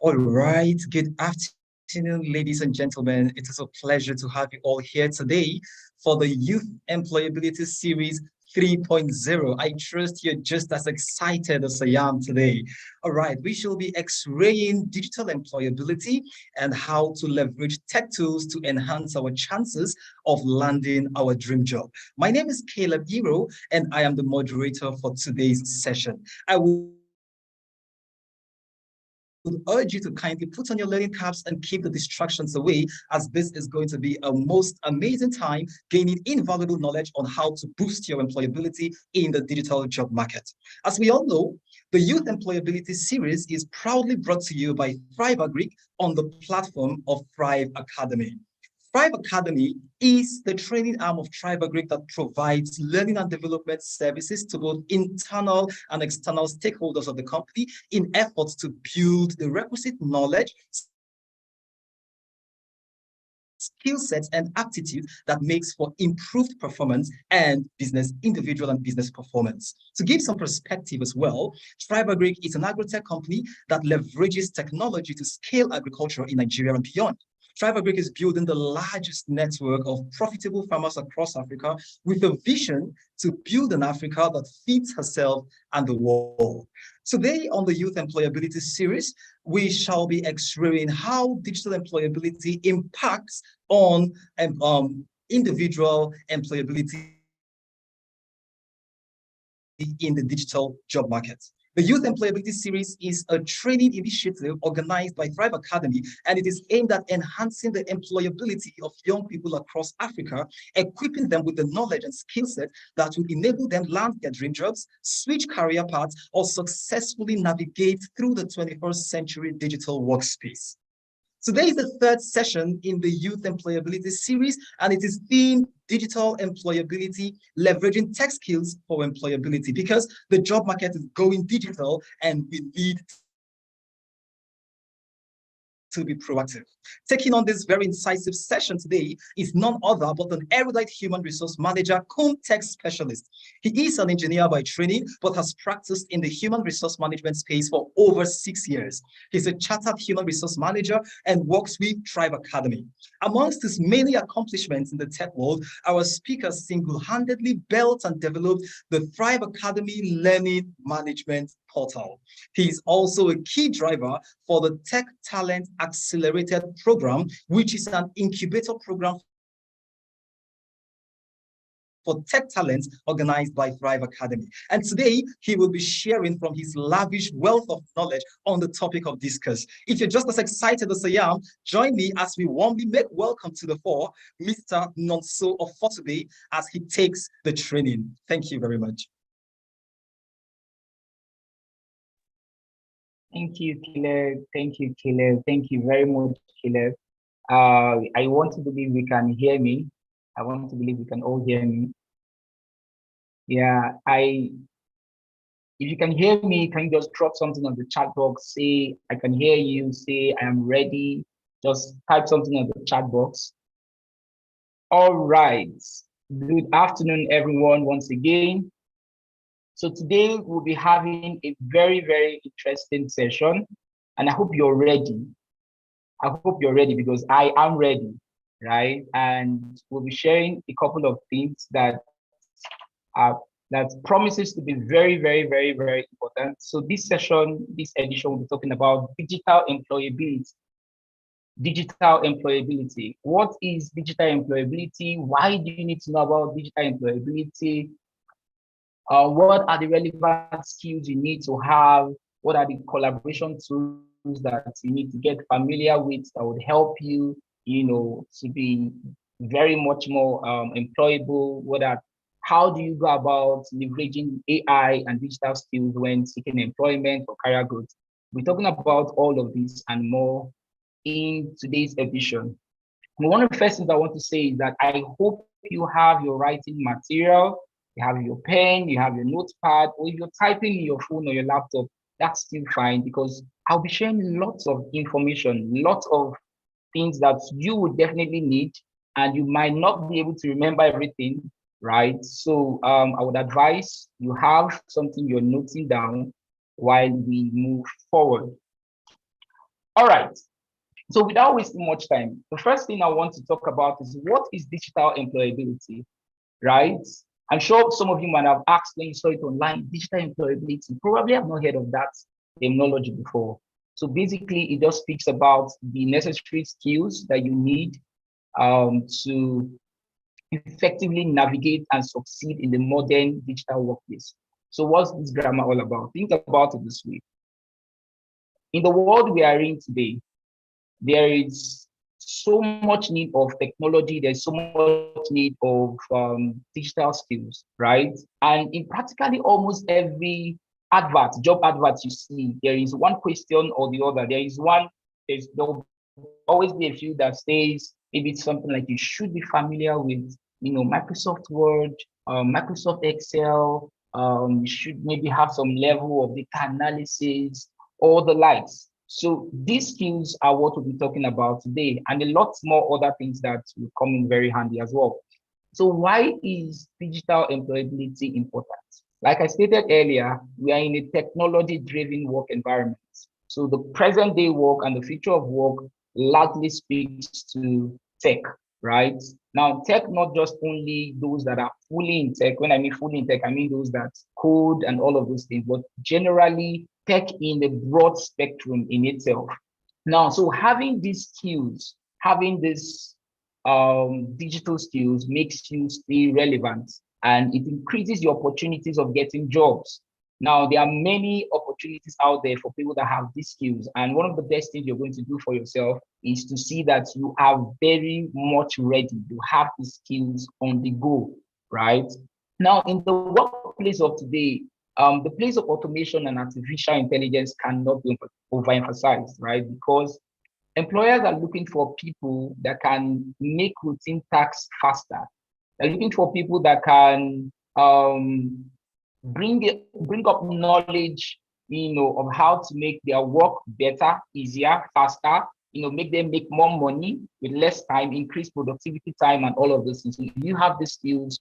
All right, good afternoon, ladies and gentlemen. It is a pleasure to have you all here today for the Youth Employability Series 3.0. I trust you're just as excited as I am today. All right, we shall be x-raying digital employability and how to leverage tech tools to enhance our chances of landing our dream job. My name is Caleb Hero, and I am the moderator for today's session. I will urge you to kindly put on your learning caps and keep the distractions away, as this is going to be a most amazing time gaining invaluable knowledge on how to boost your employability in the digital job market. As we all know, the Youth Employability Series is proudly brought to you by Thrive Agric on the platform of Thrive Academy. Thrive Academy is the training arm of Thrive Agric that provides learning and development services to both internal and external stakeholders of the company in efforts to build the requisite knowledge, skill sets, and aptitude that makes for improved performance and individual and business performance. To give some perspective as well, Thrive Agric is an agri-tech company that leverages technology to scale agriculture in Nigeria and beyond. Thrive Agric is building the largest network of profitable farmers across Africa with a vision to build an Africa that feeds herself and the world. Today on the Youth Employability Series, we shall be x-raying how digital employability impacts on individual employability in the digital job market. The Youth Employability Series is a training initiative organized by Thrive Academy, and it is aimed at enhancing the employability of young people across Africa, equipping them with the knowledge and skill set that will enable them land their dream jobs, switch career paths, or successfully navigate through the 21st century digital workspace. Today is the third session in the Youth Employability Series, and it is themed Digital Employability, Leveraging Tech Skills for Employability, because the job market is going digital and we need to be proactive. Taking on this very incisive session today is none other but an erudite human resource manager, cum tech specialist. He is an engineer by training, but has practiced in the human resource management space for over 6 years. He's a chartered human resource manager and works with Thrive Academy. Amongst his many accomplishments in the tech world, our speaker single-handedly built and developed the Thrive Academy Learning Management Portal. He is also a key driver for the Tech Talent Accelerated Program, which is an incubator program for tech talents organized by Thrive Academy. And today, he will be sharing from his lavish wealth of knowledge on the topic of discuss. If you're just as excited as I am, join me as we warmly make welcome to the fore Mr. Nonso Ofotube as he takes the training. Thank you very much. Thank you, Caleb. Thank you, Caleb. Thank you very much, Caleb. I want to believe you can hear me. I want to believe you can all hear me. Yeah, if you can hear me, can you just drop something on the chat box? Say, I can hear you. Say, I am ready. Just type something on the chat box. All right. Good afternoon, everyone, once again. So today we'll be having a very, very interesting session, and I hope you're ready. I hope you're ready because I am ready, right? And we'll be sharing a couple of things that promises to be very, very, very, very important. So this session, this edition, we'll be talking about digital employability. Digital employability. What is digital employability? Why do you need to know about digital employability? What are the relevant skills you need to have? What are the collaboration tools that you need to get familiar with that would help you, to be very much more employable? How do you go about leveraging AI and digital skills when seeking employment or career growth? We're talking about all of this and more in today's edition. And one of the first things I want to say is that I hope you have your writing material, you have your pen, you have your notepad, or if you're typing in your phone or your laptop, that's still fine because I'll be sharing lots of information, lots of things that you would definitely need, and you might not be able to remember everything, right? So I would advise you have something you're noting down while we move forward. All right. So without wasting much time, the first thing I want to talk about is what is digital employability, right? I'm sure some of you might have asked when you saw it online, digital employability. Probably have not heard of that terminology before. So basically, it just speaks about the necessary skills that you need to effectively navigate and succeed in the modern digital workplace. So what's this grammar all about? Think about it this way. In the world we are in today, there is so much need of technology, there's so much need of digital skills, right? And in practically almost every job advert you see, there is one question or the other. There'll always be a few that says maybe it's something like you should be familiar with, Microsoft Word, Microsoft Excel, you should maybe have some level of data analysis, all the likes. So these skills are what we'll be talking about today, and a lot more other things that will come in very handy as well. So why is digital employability important? Like I stated earlier, we are in a technology-driven work environment. So the present day work and the future of work largely speaks to tech, right? Now, tech, not just only those that are fully in tech. When I mean fully in tech, I mean those that code and all of those things, but generally tech in the broad spectrum in itself. Now, so having these skills, having this digital skills makes you stay relevant, and it increases your opportunities of getting jobs. Now, there are many opportunities out there for people that have these skills. And one of the best things you're going to do for yourself is to see that you are very much ready. You have the skills on the go, right? Now, in the workplace of today, the place of automation and artificial intelligence cannot be overemphasized, right? Because employers are looking for people that can make routine tasks faster. They're looking for people that can bring up knowledge, of how to make their work better, easier, faster, make them make more money with less time, increase productivity time, and all of those things. So if you have the skills,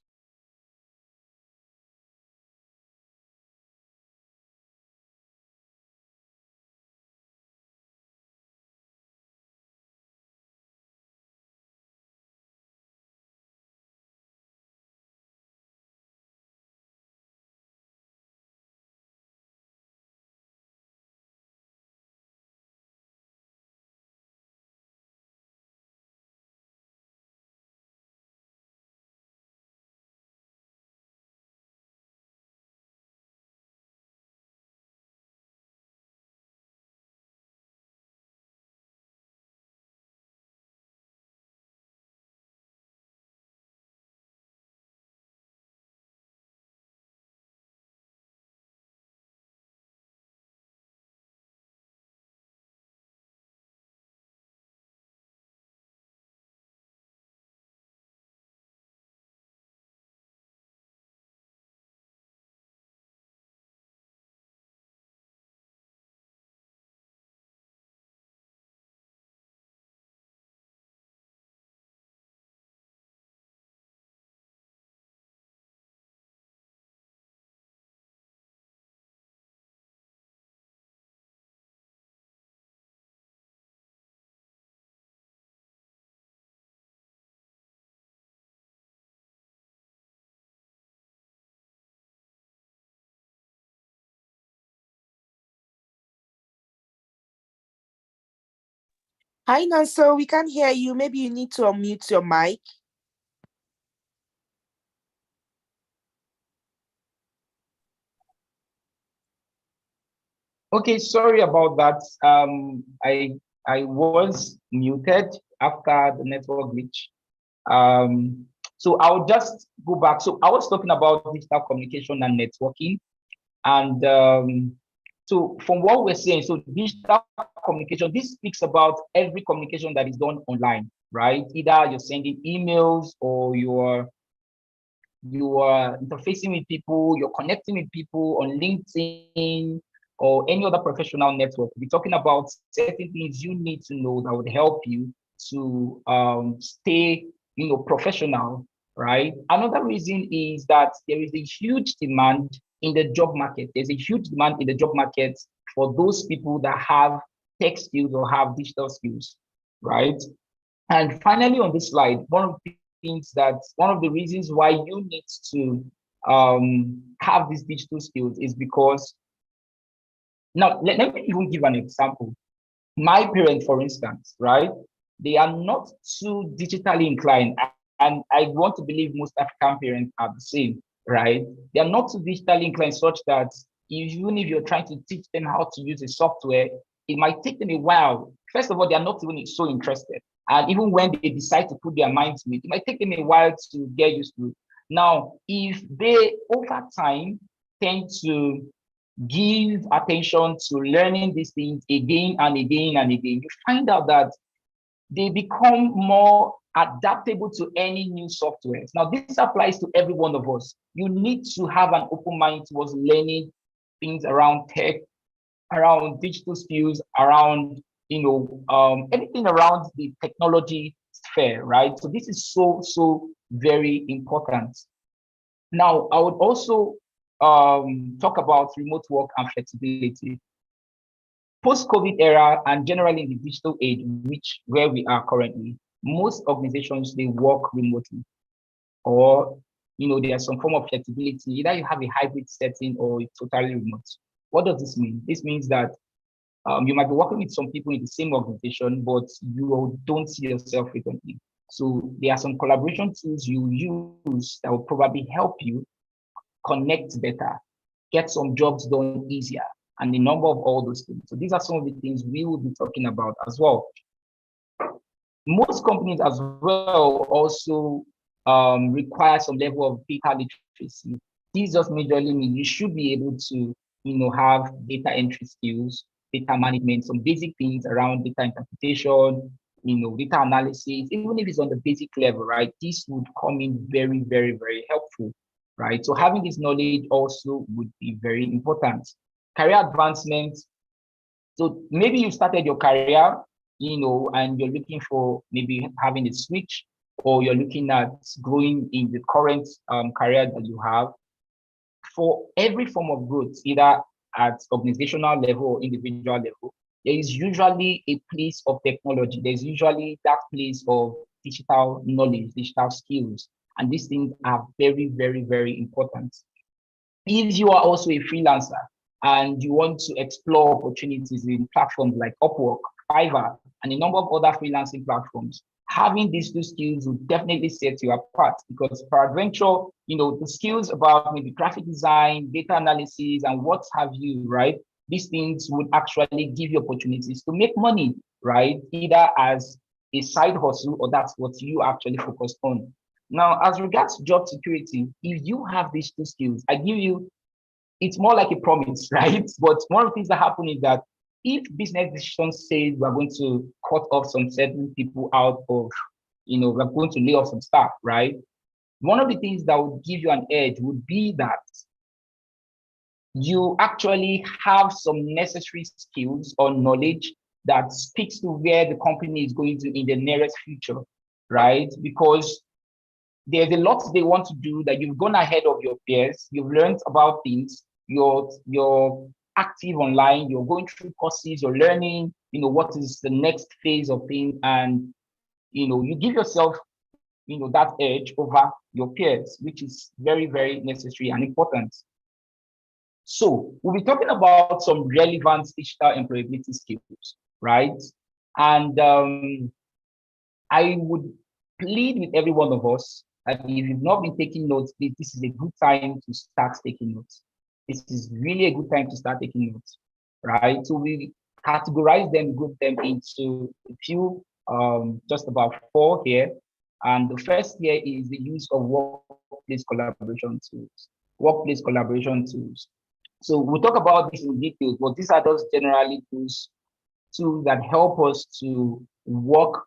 Hi, Nanso. We can't hear you. Maybe you need to unmute your mic. okay, sorry about that. I was muted after the network glitch. So I'll just go back. So I was talking about digital communication and networking. And so from what we're saying, so digital communication, this speaks about every communication that is done online, right? Either you're sending emails or you are interfacing with people, you're connecting with people on LinkedIn or any other professional network. We're talking about certain things you need to know that would help you to stay, professional, right? Another reason is that there is a huge demand in the job market. There's a huge demand in the job market for those people that have tech skills or have digital skills, right? And finally, on this slide, one of the reasons why you need to have these digital skills is because now let me even give an example. My parents, for instance, right? They are not too digitally inclined, and I want to believe most African parents are the same, right? They are not too digitally inclined such that even if you're trying to teach them how to use a software, it might take them a while. First of all, they are not even so interested. And even when they decide to put their mind to it, it might take them a while to get used to it. Now, if they over time tend to give attention to learning these things again and again and again, you find out that they become more adaptable to any new software. Now, this applies to every one of us. You need to have an open mind towards learning things around tech, around digital skills, around anything around the technology sphere, right? So this is so very important. Now, I would also talk about remote work and flexibility. Post-COVID era and generally in the digital age, where we are currently, most organizations, they work remotely, or there's some form of flexibility. Either you have a hybrid setting or it's totally remote. What does this mean? This means that you might be working with some people in the same organization, but you don't see yourself frequently. So there are some collaboration tools you use that will probably help you connect better, get some jobs done easier, and a number of all those things. So these are some of the things we will be talking about as well. Most companies as well also require some level of data literacy. These just majorly mean you should be able to, have data entry skills, data management, some basic things around data interpretation, data analysis, even if it's on the basic level, right? This would come in very, very, very helpful, right? So having this knowledge also would be very important. Career advancement. So maybe you started your career, and you're looking for maybe having a switch, or you're looking at growing in the current career that you have. For every form of growth, either at organizational level or individual level, there is usually a place of technology. There's usually that place of digital knowledge, digital skills, and these things are very, very, very important. If you are also a freelancer and you want to explore opportunities in platforms like Upwork, Fiverr, and a number of other freelancing platforms, having these two skills will definitely set you apart, because peradventure, the skills about maybe graphic design, data analysis, and what have you, right? These things would actually give you opportunities to make money, right? Either as a side hustle, or that's what you actually focus on. Now, as regards to job security, if you have these two skills, I give you, it's more like a promise, right? But one of the things that happen is that if business decisions say we're going to cut off some certain people out of, we're going to lay off some staff, right? One of the things that would give you an edge would be that you actually have some necessary skills or knowledge that speaks to where the company is going to in the nearest future, right? Because there's a lot they want to do that you've gone ahead of your peers, you've learned about things, you're active online, you're going through courses, you're learning, what is the next phase of things, and you give yourself that edge over your peers, which is very, very necessary and important. So we'll be talking about some relevant digital employability skills, right? And I would plead with every one of us that if you've not been taking notes, this is a good time to start taking notes. This is really a good time to start taking notes, right? So we categorize them, group them into a few, just about 4 here. And the first here is the use of workplace collaboration tools. Workplace collaboration tools. So we'll talk about this in detail, but these are just generally tools that help us to work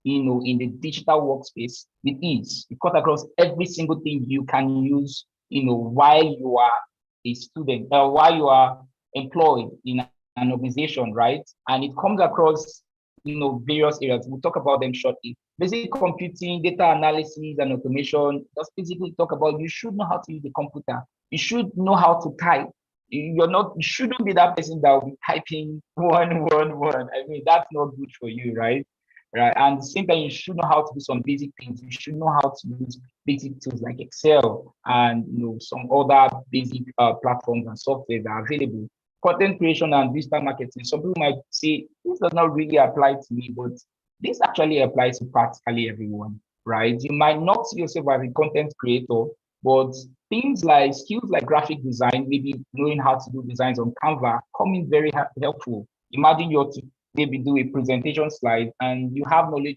in the digital workspace with ease. It cuts across every single thing you can use, while you are a student, while you are employed in an organization, right? And it comes across, various areas. We'll talk about them shortly. Basic computing, data analysis, and automation. Just basically talk about, you should know how to use the computer. You should know how to type. You shouldn't be that person that will be typing one, one, one. I mean, that's not good for you, right? Right. And at the same time, you should know how to do some basic things. You should know how to use basic tools like Excel and some other basic platforms and software that are available. Content creation and digital marketing. Some people might say this does not really apply to me, but this actually applies to practically everyone, right? You might not see yourself as a content creator, but things like skills like graphic design, maybe knowing how to do designs on Canva, come in very helpful. Imagine you're to maybe do a presentation slide and you have knowledge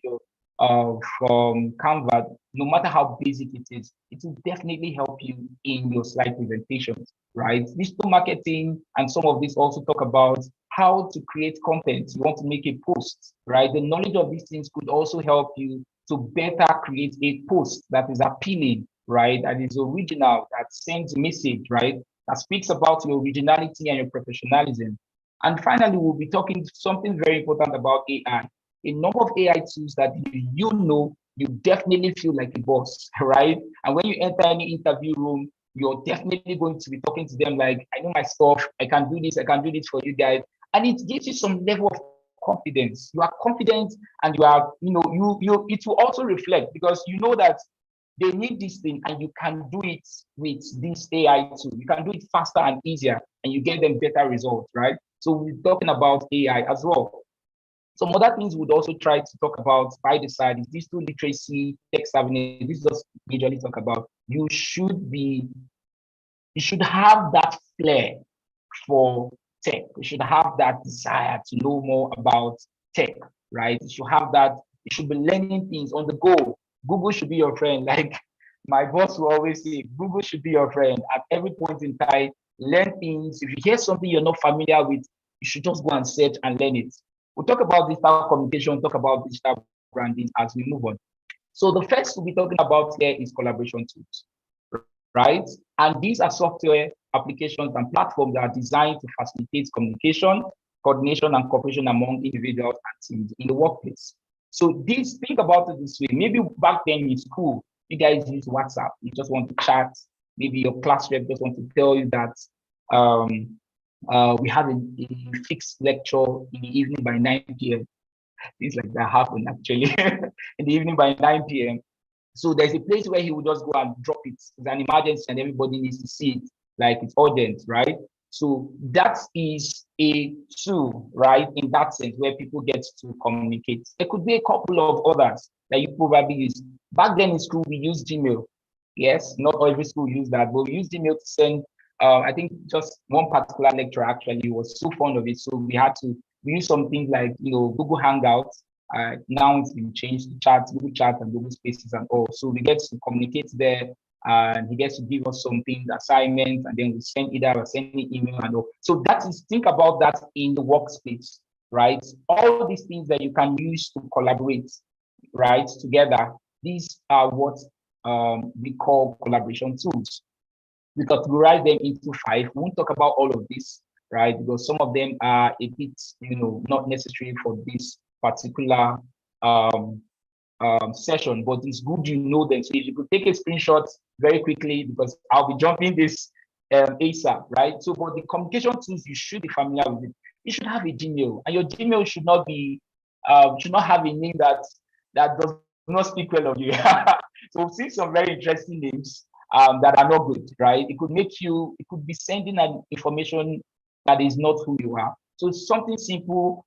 of Canva, no matter how basic it is, it will definitely help you in your slide presentations, right? Digital marketing and some of this also talk about how to create content. You want to make a post, right? The knowledge of these things could also help you to better create a post that is appealing, right? That is original, that sends a message, right? That speaks about your originality and your professionalism. And finally, we'll be talking something very important about AI. A number of AI tools that you definitely feel like a boss, right? And when you enter any interview room, you're definitely going to be talking to them like, I know my stuff, I can do this for you guys. And it gives you some level of confidence. You are confident and you are, it will also reflect because you know that they need this thing and you can do it with this AI tool. You can do it faster and easier and you get them better results, right? So we're talking about AI as well. Some other things we'd also try to talk about by the side is digital literacy, tech savviness. This is just majorly talk about you should have that flair for tech. You should have that desire to know more about tech, right? You should have that, you should be learning things on the go. Google should be your friend. Like my boss will always say, Google should be your friend at every point in time. Learn things. If you hear something you're not familiar with, you should just go and search and learn it. We'll talk about digital communication, talk about digital branding as we move on. So the first we'll be talking about here is collaboration tools, right? And these are software applications and platforms that are designed to facilitate communication, coordination, and cooperation among individuals and teams in the workplace. So think about it this way. Maybe back then in school, you guys use WhatsApp. You just want to chat. Maybe your class rep just want to tell you that we have a fixed lecture in the evening by 9 p.m. Things like that happen actually in the evening by 9 p.m. So there's a place where he will just go and drop it. It's an emergency and everybody needs to see it, like it's urgent, right? So that is a tool, right? In that sense, where people get to communicate. There could be a couple of others that you probably use. Back then in school, we used Gmail. Yes, not every school used that, but we used Gmail to send, I think just one particular lecturer actually was so fond of it. So we use some things like, Google Hangouts. Now it's been changed to chat, Google Chat and Google Spaces and all. So we get to communicate there and he gets to give us something, assignments, and then we send an email and all. So think about that in the workspace, right? All these things that you can use to collaborate, right, together. These are what we call collaboration tools. We categorize them into 5. We won't talk about all of this, right? Because some of them are a bit, not necessary for this particular session, but it's good you know them. So if you could take a screenshot very quickly, because I'll be jumping this ASAP, right? So for the communication tools, you should be familiar with it. You should have a Gmail, and your Gmail should not have a name that does not speak well of you. So we've seen some very interesting names that are not good, right? It could be sending an information that is not who you are. So it's something simple,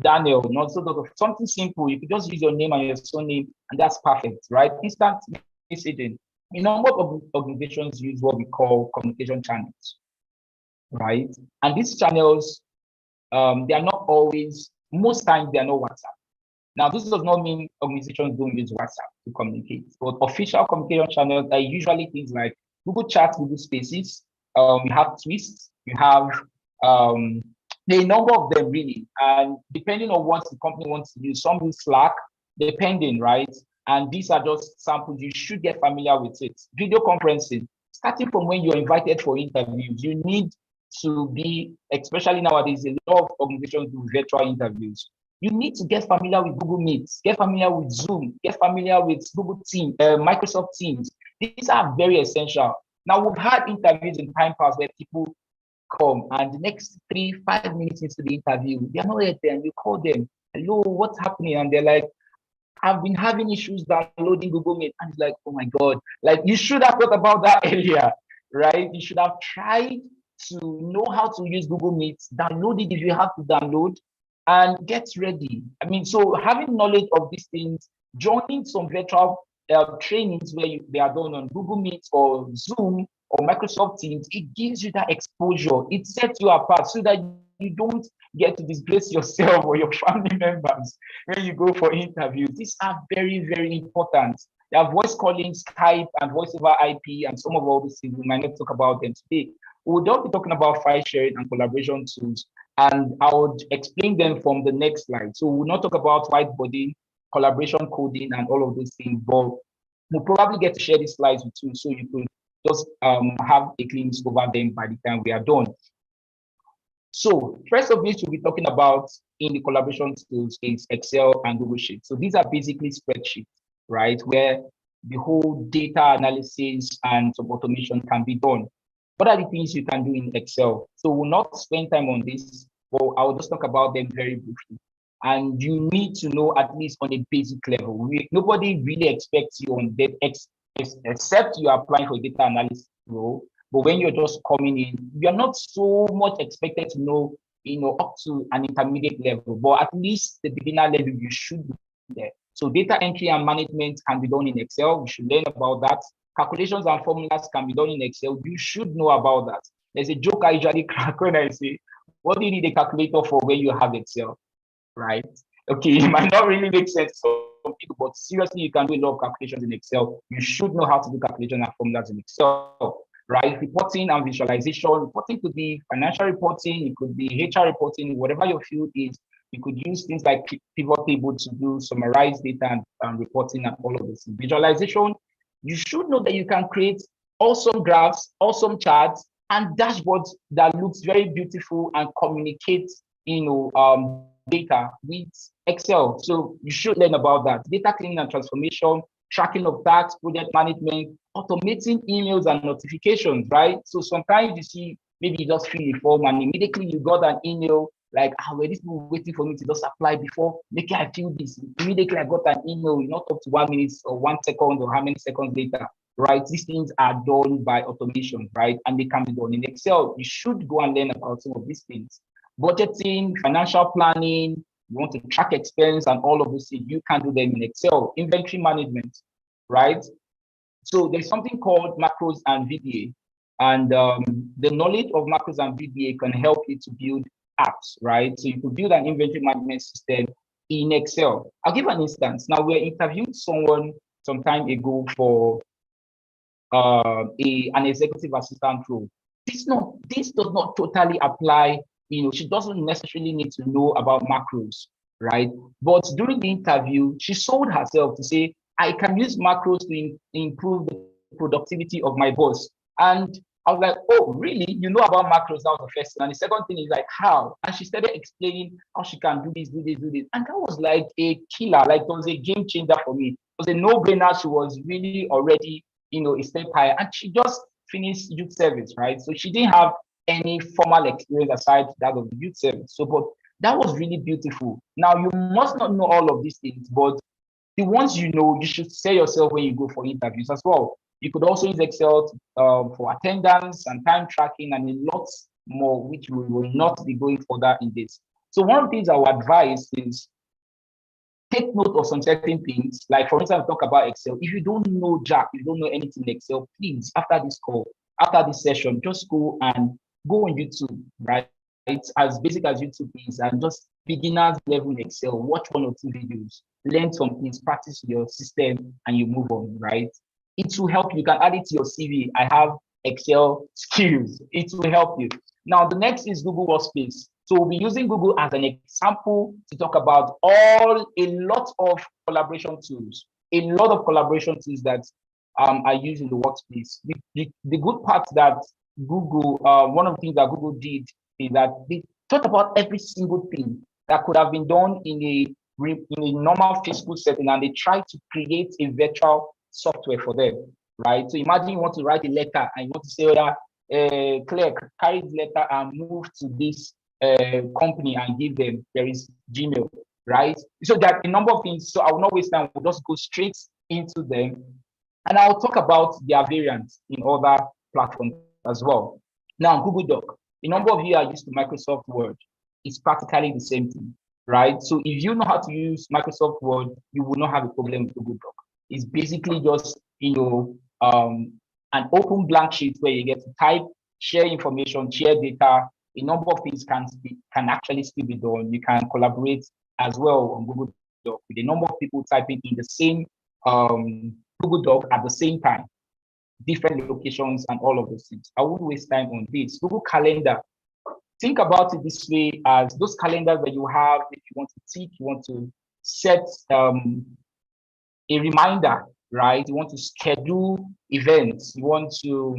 Daniel, something simple. You could just use your name and your surname, and that's perfect, right? Instant messaging. A number of organizations use what we call communication channels, right? And these channels, they are not always, most times they are not WhatsApp. Now, this does not mean organizations don't use WhatsApp to communicate, but official communication channels are usually things like Google Chat, Google Spaces. You have Twist, you have there are a number of them really, and depending on what the company wants to use, some use Slack, depending, right? And these are just samples. You should get familiar with it. Video conferencing, starting from when you're invited for interviews, you need to be, especially nowadays, a lot of organizations do virtual interviews. You need to get familiar with Google Meet, get familiar with Zoom, get familiar with Google Teams, Microsoft Teams. These are very essential. Now, we've had interviews in time past where people come and the next 3-5 minutes into the interview, they're not yet there, and you call them, hello, what's happening? And they're like, I've been having issues downloading Google Meet. And it's like, oh my God, like you should have thought about that earlier, right? You should have tried to know how to use Google Meet, download it if you have to download, and get ready. I mean, so having knowledge of these things, joining some virtual trainings where they are done on Google Meet or Zoom or Microsoft Teams, it gives you that exposure. It sets you apart so that you don't get to disgrace yourself or your family members when you go for interviews. These are very, very important. There are voice calling, Skype, and voice over IP, and some of all these things. We might not talk about them today. We'll just be talking about file sharing and collaboration tools, and I would explain them from the next slide. So we'll not talk about whiteboarding, collaboration coding, and all of those things, but we'll probably get to share these slides with you so you could just have a glimpse over them by the time we are done. So first of which we'll be talking about in the collaboration tools is Excel and Google Sheets. So these are basically spreadsheets, right? Where the whole data analysis and some automation can be done. What are the things you can do in Excel? So we'll not spend time on this, but I'll just talk about them very briefly. And you need to know at least on a basic level. Nobody really expects you on that except you are applying for a data analysis role. But when you're just coming in, you're not so much expected to know, up to an intermediate level, but at least the beginner level, you should be there. So data entry and management can be done in Excel. You should learn about that. Calculations and formulas can be done in Excel. You should know about that. There's a joke I usually crack when I say, what do you need a calculator for when you have Excel, right? Okay, it might not really make sense to some people, but seriously, you can do a lot of calculations in Excel. You should know how to do calculations and formulas in Excel. Right? Reporting and visualization. Reporting could be financial reporting, it could be HR reporting, whatever your field is. You could use things like pivot table to do summarize data and reporting and all of this. Visualization, you should know that you can create awesome graphs, awesome charts, and dashboards that looks very beautiful and communicates, data with Excel. So you should learn about that. Data cleaning and transformation, tracking of tasks, project management, automating emails and notifications, right? So sometimes you see, maybe you just fill a form and immediately you got an email like, were these people waiting for me to just apply before making I fill this? Immediately I got an email, not up to 1 minute or 1 second or how many seconds later, right? These things are done by automation, right? And they can be done in Excel. You should go and learn about some of these things. Budgeting, financial planning, you want to track expense and all of those things, you can do them in Excel. Inventory management, right? So there's something called macros and VBA, and the knowledge of macros and VBA can help you to build apps, right? So you could build an inventory management system in Excel. I'll give an instance. Now, we interviewed someone some time ago for an executive assistant role. This does not totally apply. She doesn't necessarily need to know about macros, right? But during the interview, she sold herself to say, I can use macros to improve the productivity of my boss. And I was like, oh, really? You know about macros? That was the first thing. And the second thing is like, how? And she started explaining how she can do this, do this, do this. And that was like a killer. Like, it was a game changer for me. It was a no-brainer. She was really already, a step higher. And she just finished youth service, right? So she didn't have any formal experience aside that of youth service. So, but that was really beautiful. Now, you must not know all of these things, but the ones you know, you should say yourself when you go for interviews as well. You could also use Excel for attendance and time tracking and a lot more, which we will not be going further in this. So one of the things I would advise is take note of some certain things. Like, for instance, talk about Excel. If you don't know Jack, if you don't know anything in Excel, please, after this call, after this session, just go on YouTube, right? It's as basic as YouTube is, and just beginners level in Excel, watch 1 or 2 videos, learn some things, practice your system, and you move on, right? It will help you. You can add it to your CV. I have Excel skills. It will help you. Now, the next is Google Workspace. So we'll be using Google as an example to talk about a lot of collaboration tools, that are used in the workspace. The good part that Google, one of the things that Google did is that they thought about every single thing that could have been done in a normal physical setting, and they tried to create a virtual software for them. right? So imagine you want to write a letter and you want to say, oh, yeah, clerk, carry the letter and move to this company and give them. There is Gmail, right? So there are a number of things. So I will not waste time. We'll just go straight into them. And I'll talk about their variants in other platforms as well. Now, Google Doc. A number of you are used to Microsoft Word. It's practically the same thing, right? So if you know how to use Microsoft Word, you will not have a problem with Google Doc. It's basically just, an open blank sheet where you get to type, share information, share data. A number of things can actually still be done. You can collaborate as well on Google Doc with a number of people typing in the same Google Doc at the same time, different locations and all of those things. I won't waste time on this. Google Calendar. Think about it this way, as those calendars that you have, if you want to tick, you want to set a reminder, right? You want to schedule events, you want to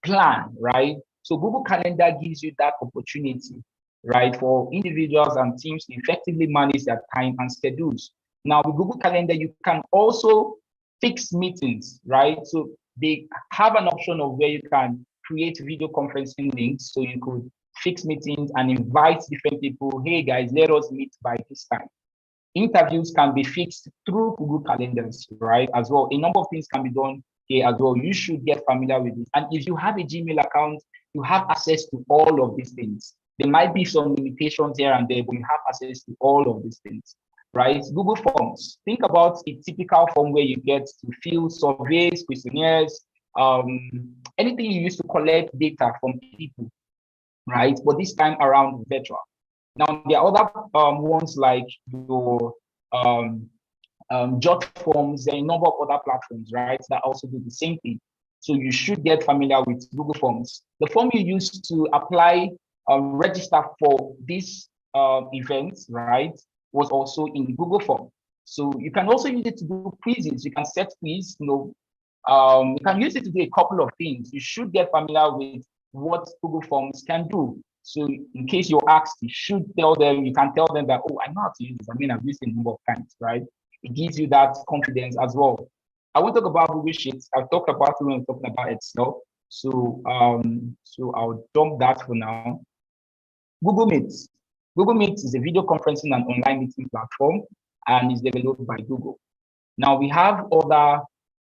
plan, right? So Google Calendar gives you that opportunity, right, for individuals and teams to effectively manage their time and schedules. Now, with Google Calendar, you can also fix meetings, right? So they have an option of where you can create video conferencing links, so you could fix meetings and invite different people. Hey guys, let us meet by this time. Interviews can be fixed through Google Calendars, right? As well, a number of things can be done here as well. You should get familiar with it. And if you have a Gmail account, you have access to all of these things. There might be some limitations here and there, but you have access to all of these things, right? Google Forms. Think about a typical form where you get to fill surveys, questionnaires, anything you use to collect data from people, right? But this time around virtual. Now, there are other ones like your jot forms. There are a number of other platforms, right, that also do the same thing. So you should get familiar with Google Forms. The form you use to apply, register for this event, right, was also in Google Form. So you can also use it to do quizzes. You can set quiz, you can use it to do a couple of things. You should get familiar with what Google Forms can do. So in case you're asked, you should tell them, you can tell them that, oh, I know how to use this. I mean, I've used it a number of times, right? It gives you that confidence as well. I won't talk about Google Sheets. I've talked about it when I'm talking about Excel. So, so I'll dump that for now. Google Meet. Google Meet is a video conferencing and online meeting platform and is developed by Google. Now we have other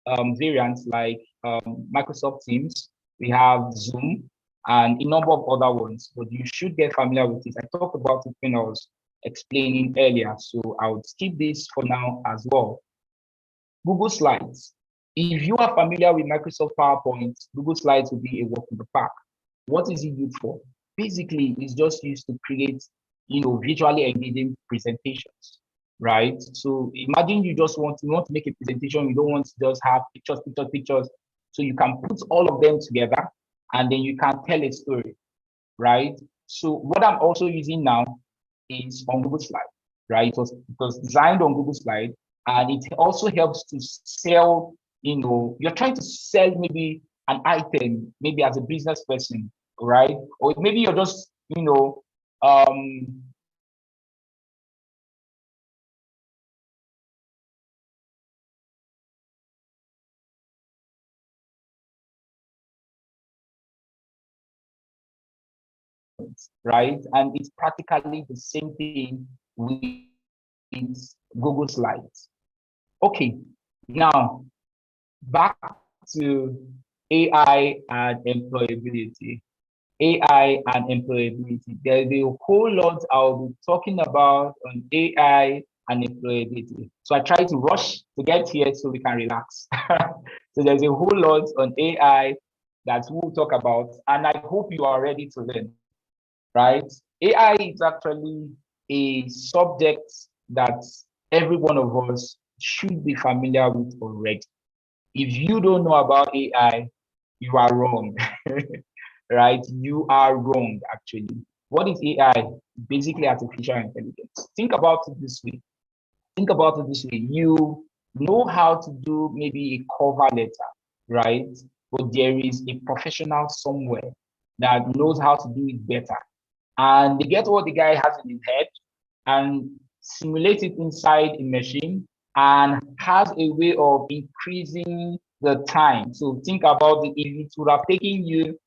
variants like Microsoft Teams. We have Zoom and a number of other ones, but you should get familiar with it. I talked about it when I was explaining earlier, so I would skip this for now as well. Google Slides. If you are familiar with Microsoft PowerPoint, Google Slides will be a walk in the park. What is it used for? Basically, it's just used to create, visually engaging presentations, right? So imagine you want to make a presentation, you don't want to just have pictures. So you can put all of them together and then you can tell a story, right? So what I'm also using now is on Google Slide, right? It was designed on Google Slide, and it also helps to sell, you're trying to sell maybe an item, maybe as a business person, right? Or maybe you're just, right? And it's practically the same thing with Google Slides. Okay, now back to AI and employability. AI and employability. There's a whole lot I'll be talking about on AI and employability. So I try to rush to get here so we can relax. So there's a whole lot on AI that we'll talk about, and I hope you are ready to learn, right? AI is actually a subject that every one of us should be familiar with already. If you don't know about AI, you are wrong, right? You are wrong, actually. What is AI? Basically, artificial intelligence. Think about it this way. Think about it this way. You know how to do maybe a cover letter, right? But there is a professional somewhere that knows how to do it better. And they get what the guy has in his head and simulate it inside a machine and has a way of increasing the time. So think about it. If it would have taken you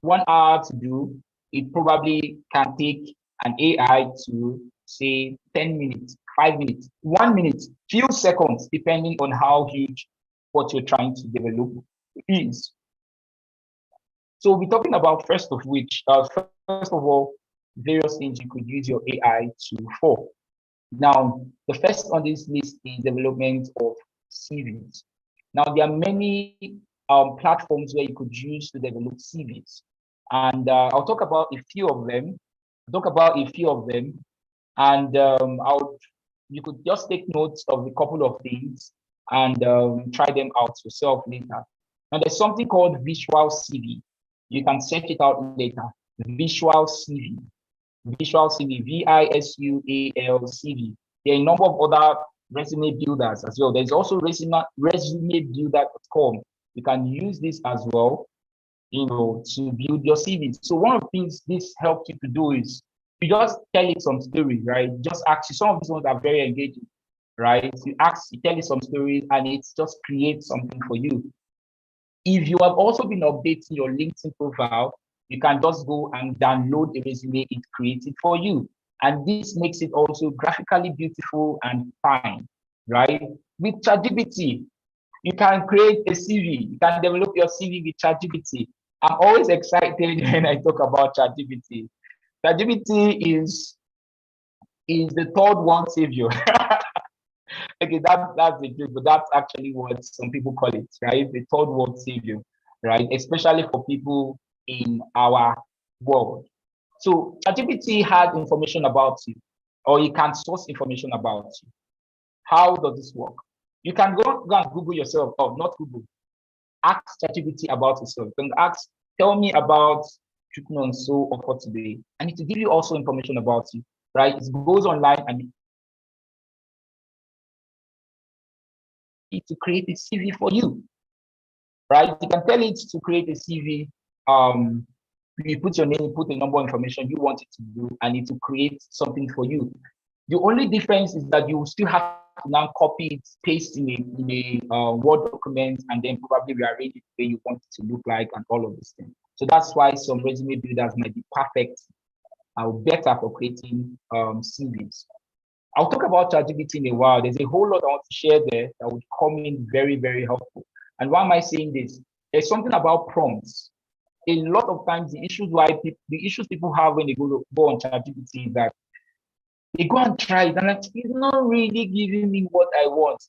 1 hour to do, it probably can take an AI to say 10 minutes, 5 minutes, 1 minute, few seconds, depending on how huge what you're trying to develop is. So we're talking about first of all, various things you could use your AI to for. Now, the first on this list is development of CVs. Now, there are many platforms where you could use to develop CVs. And I'll talk about a few of them. And you could just take notes of a couple of things and try them out yourself later. Now, there's something called Visual CV. You can search it out later. Visual CV. Visual CV, Visual CV. There are a number of other resume builders as well. There's also resumebuilder.com. You can use this as well, to build your CV. So one of the things this helps you to do is you just tell it some stories, right? Just ask you. Some of these ones are very engaging, right? You tell it some stories, and it just creates something for you. If you have also been updating your LinkedIn profile, you can just go and download a resume, it creates it for you. And this makes it also graphically beautiful and fine, right? With ChatGPT, you can create a CV. You can develop your CV with ChatGPT. I'm always excited when I talk about ChatGPT. ChatGPT is the third world savior. Okay, that's the truth, but that's actually what some people call it, right? The third world savior, right? Especially for people in our world. So ChatGPT has information about you, or you can source information about you. How does this work? You can go and Google yourself, or not Google. Ask ChatGPT about yourself. You can ask, tell me about treatment so or for today, and it will give you also information about you, right? It goes online and to create a CV for you, right? You can tell it to create a CV. You put your name, you put a number of information you want it to do, and it will create something for you. The only difference is that you still have to now copy it, paste in a Word document, and then probably rearrange it the way you want it to look like and all of these things. So that's why some resume builders might be perfect or better for creating CVs. I'll talk about ChatGPT in a while. There's a whole lot I want to share there that would come in very, very helpful. And why am I saying this? There's something about prompts. A lot of times, the issues people have when they go on ChatGPT is that they go and try it, and it's not really giving me what I want.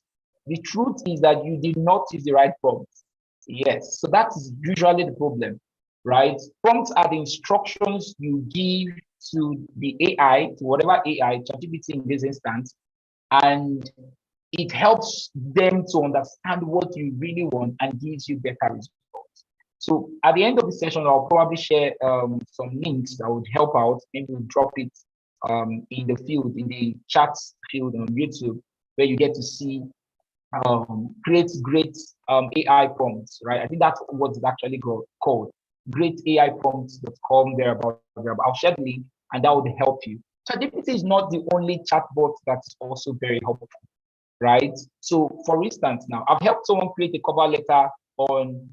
The truth is that you did not use the right prompt. Yes, so that is usually the problem, right? Prompts are the instructions you give to the AI, to whatever AI, ChatGPT in this instance, and it helps them to understand what you really want and gives you better results. So at the end of the session, I'll probably share some links that would help out. Maybe we'll drop it in the field, in the chat field on YouTube, where you get to see great AI prompts, right? I think that's what it's actually called. Greataiprompts.com, thereabout. I'll share the link, and that would help you. ChatGPT is not the only chatbot that's also very helpful, right? So for instance, now I've helped someone create a cover letter on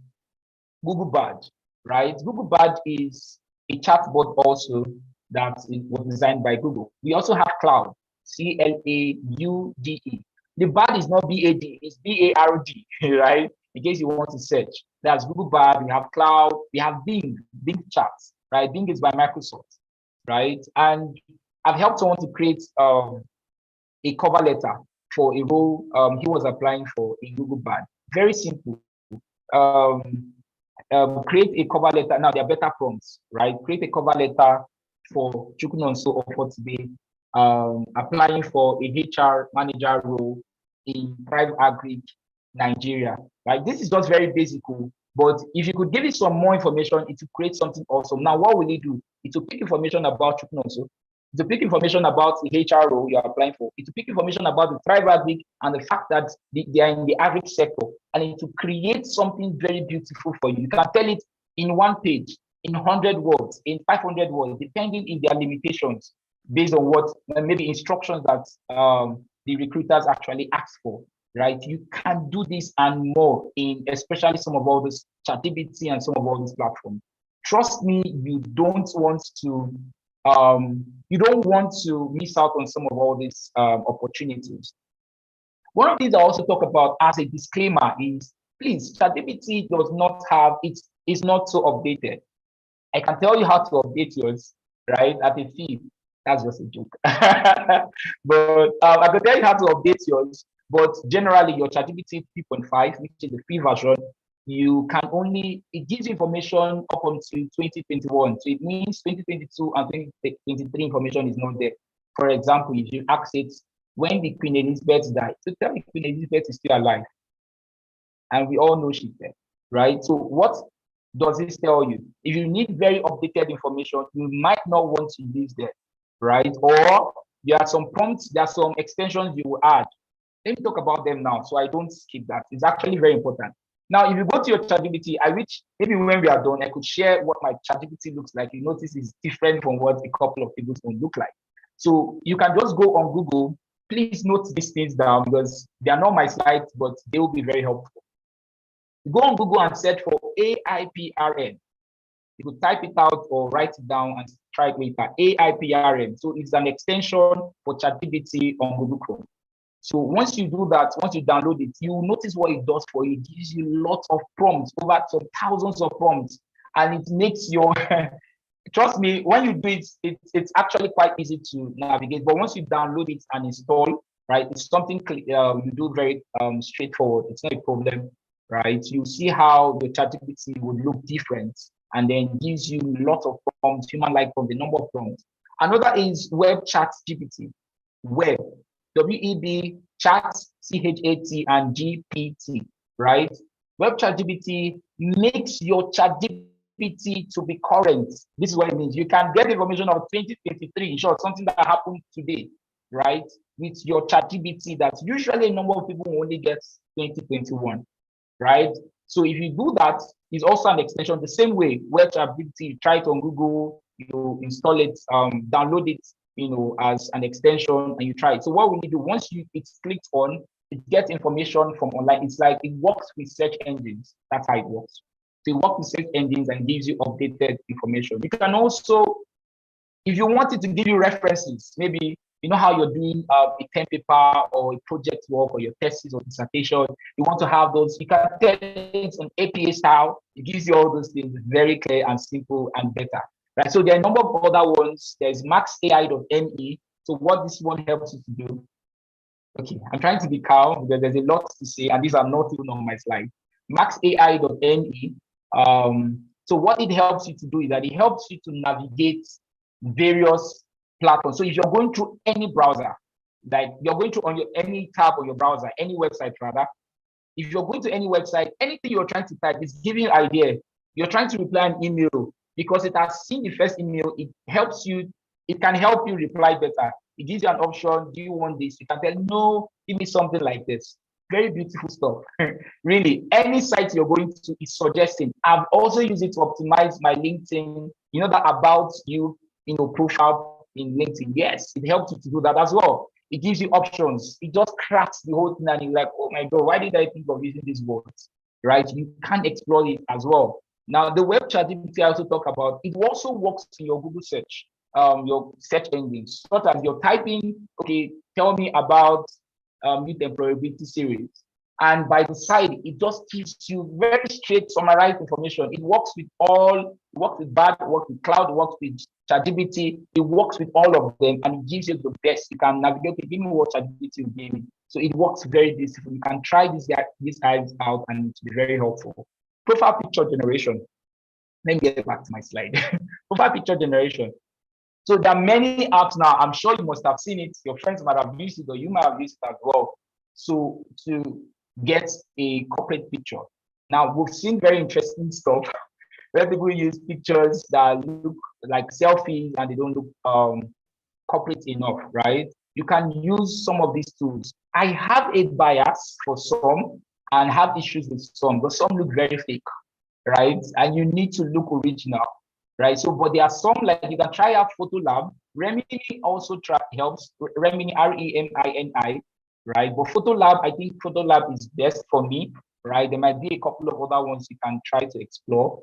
Google Bard, right? Google Bard is a chatbot also that was designed by Google. We also have Cloud, Claude. The Bard is not B-A-D, it's B-A-R-D, right? In case you want to search. That's Google Bard, we have Cloud, we have Bing Chats, right? Bing is by Microsoft, right? And I've helped someone to create a cover letter for a role he was applying for in Google Bard. Very simple. Create a cover letter. Now, there are better prompts, right? Create a cover letter for Chukunonso or for today, applying for a HR manager role in private agri Nigeria, right? This is just very basic, but if you could give it some more information, it will create something awesome. Now, what will it do? It will pick information about Chukunonso. It will pick information about the HR role you are applying for. It will pick information about the private agri and the fact that they are in the agri sector, and it will create something very beautiful for you. You can tell it in one page, in 100 words, in 500 words, depending on their limitations, based on what maybe instructions that the recruiters actually ask for, right? You can do this and more in especially some of all this ChatGPT and some of all these platforms. Trust me, you don't want to miss out on some of all these opportunities. One of the things I also talk about as a disclaimer is, please, ChatGPT does not have, it's not so updated. I can tell you how to update yours, right, at a fee. That's just a joke. But I can tell you how to update yours, but generally your ChatGPT 3.5, which is the free version, you can only, it gives information up until 2021. So it means 2022 and 2023 information is not there. For example, if you ask it, when did Queen Elizabeth die? So tell me Queen Elizabeth is still alive. And we all know she's dead, right? So what does this tell you? If you need very updated information, you might not want to use that, right? Or there are some prompts, there are some extensions you will add. Let me talk about them now so I don't skip that. It's actually very important. Now, if you go to your ChatGPT, I wish maybe when we are done, I could share what my ChatGPT looks like. You notice it's different from what a couple of people's phone look like. So you can just go on Google. Please note these things down because they are not my slides, but they will be very helpful. Go on Google and search for AIPRN. You could type it out or write it down and try it later. AIPRN. So it's an extension for ChatGPT on Google Chrome. So once you do that, once you download it, you will notice what it does for you. It gives you lots of prompts, over some thousands of prompts, and it makes your trust me, when you do it, it's actually quite easy to navigate. But once you download it and install, right, it's something you do very straightforward. It's not a problem, right? You see how the ChatGPT would look different, and then gives you lots of prompts, human-like from the number of prompts. Another is Web Chat GPT. Web, WEB, Chat, CHAT, and GPT, right? Web Chat GPT makes your ChatGPT to be current. This is what it means. You can get information of 2023, in short, something that happened today, right? With your ChatGPT that usually a number of people only get 2021, right? So if you do that, it's also an extension the same way where ChatGPT, you try it on Google, you install it, download it, as an extension and you try it. So what will you do? Once it's clicked on, it gets information from online. It's like it works with search engines. That's how it works. So it works with search engines and gives you updated information. You can also, if you want it to give you references, maybe you know how you're doing a pen paper or a project work or your thesis or dissertation, you want to have those, you can tell it on APA style. It gives you all those things very clear and simple and better. Right, so there are a number of other ones. There's maxai.me. So what this one helps you to do, okay, I'm trying to be calm because there's a lot to say, and these are not even on my slide. Maxai.me. So what it helps you to do is that it helps you to navigate various platforms. So if you're going through any browser, like you're going to on any tab on your browser, any website rather, if you're going to any website, anything you're trying to type is giving you an idea. You're trying to reply an email, because it has seen the first email, it can help you reply better. It gives you an option. Do you want this? You can tell, no, give me something like this. Very beautiful stuff. Really, any site you're going to is suggesting. I've also used it to optimize my LinkedIn, that about you, profile in LinkedIn. Yes, it helps you to do that as well. It gives you options. It just cracks the whole thing and you're like, oh my God, why did I think of using these words? Right? You can explore it as well. Now, the web ChatGPT I also talk about, it also works in your Google search, your search engines, such as you're typing, okay, tell me about youth employability series. And by the side, it just gives you very straight summarized information. It works with BART, it works with Cloud, it works with ChatGPT, it works with all of them, and it gives you the best. You can navigate, okay, give me what ChatGPT will give me. So it works very beautifully. You can try these guys out and it's very helpful. Profile picture generation. Let me get back to my slide. Profile picture generation. So there are many apps now. I'm sure you must have seen it. Your friends might have used it or you might have used it as well. So to get a corporate picture. Now we've seen very interesting stuff where people use pictures that look like selfies and they don't look corporate enough, right? You can use some of these tools. I have a bias for some and have issues with some, but some look very fake, right? And you need to look original, right? So, but there are some, like you can try out Photo Lab. Remini also helps. Remini, REMINI. right? But Photo Lab, I think Photo Lab is best for me, right? There might be a couple of other ones you can try to explore,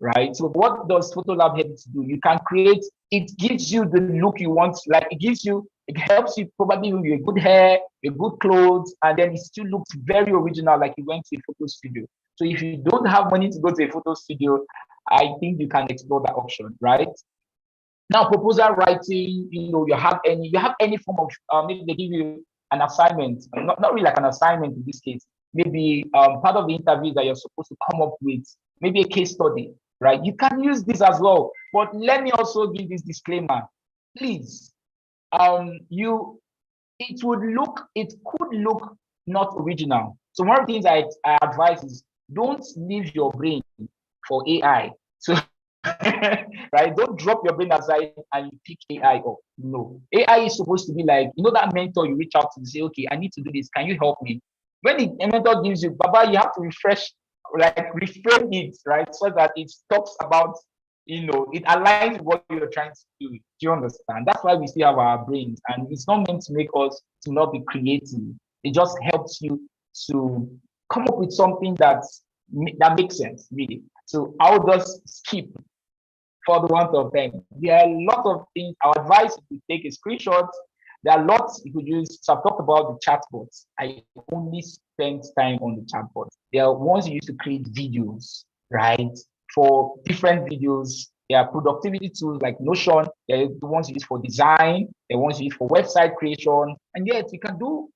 right? So what does Photo Lab help you to do? You can create, it gives you the look you want, like it helps you probably with your good hair, your good clothes, and then it still looks very original, like you went to a photo studio. So if you don't have money to go to a photo studio, I think you can explore that option, right? Now, proposal writing, you have any form of, maybe they give you an assignment, not really like an assignment in this case, maybe part of the interview that you're supposed to come up with, maybe a case study, right? You can use this as well. But let me also give this disclaimer, please. It could look not original. So one of the things I advise is don't leave your brain for AI. So right, don't drop your brain aside and you pick AI up. No, AI is supposed to be like, that mentor you reach out to and say, okay, I need to do this, can you help me? When the mentor gives you Baba, you have to reframe it, right, so that it talks about, it aligns with what you're trying to do. Do you understand? That's why we still have our brains, and it's not meant to make us to not be creative. It just helps you to come up with something that makes sense, really. So I'll just skip for the want of time. There are a lot of things. Our advice is to take a screenshot. There are lots you could use. So I've talked about the chatbots. I only spent time on the chatbots. There are ones you use to create videos, right? For different videos, there are productivity tools like Notion. There are the ones you use for design. There are ones you use for website creation. And yet you can do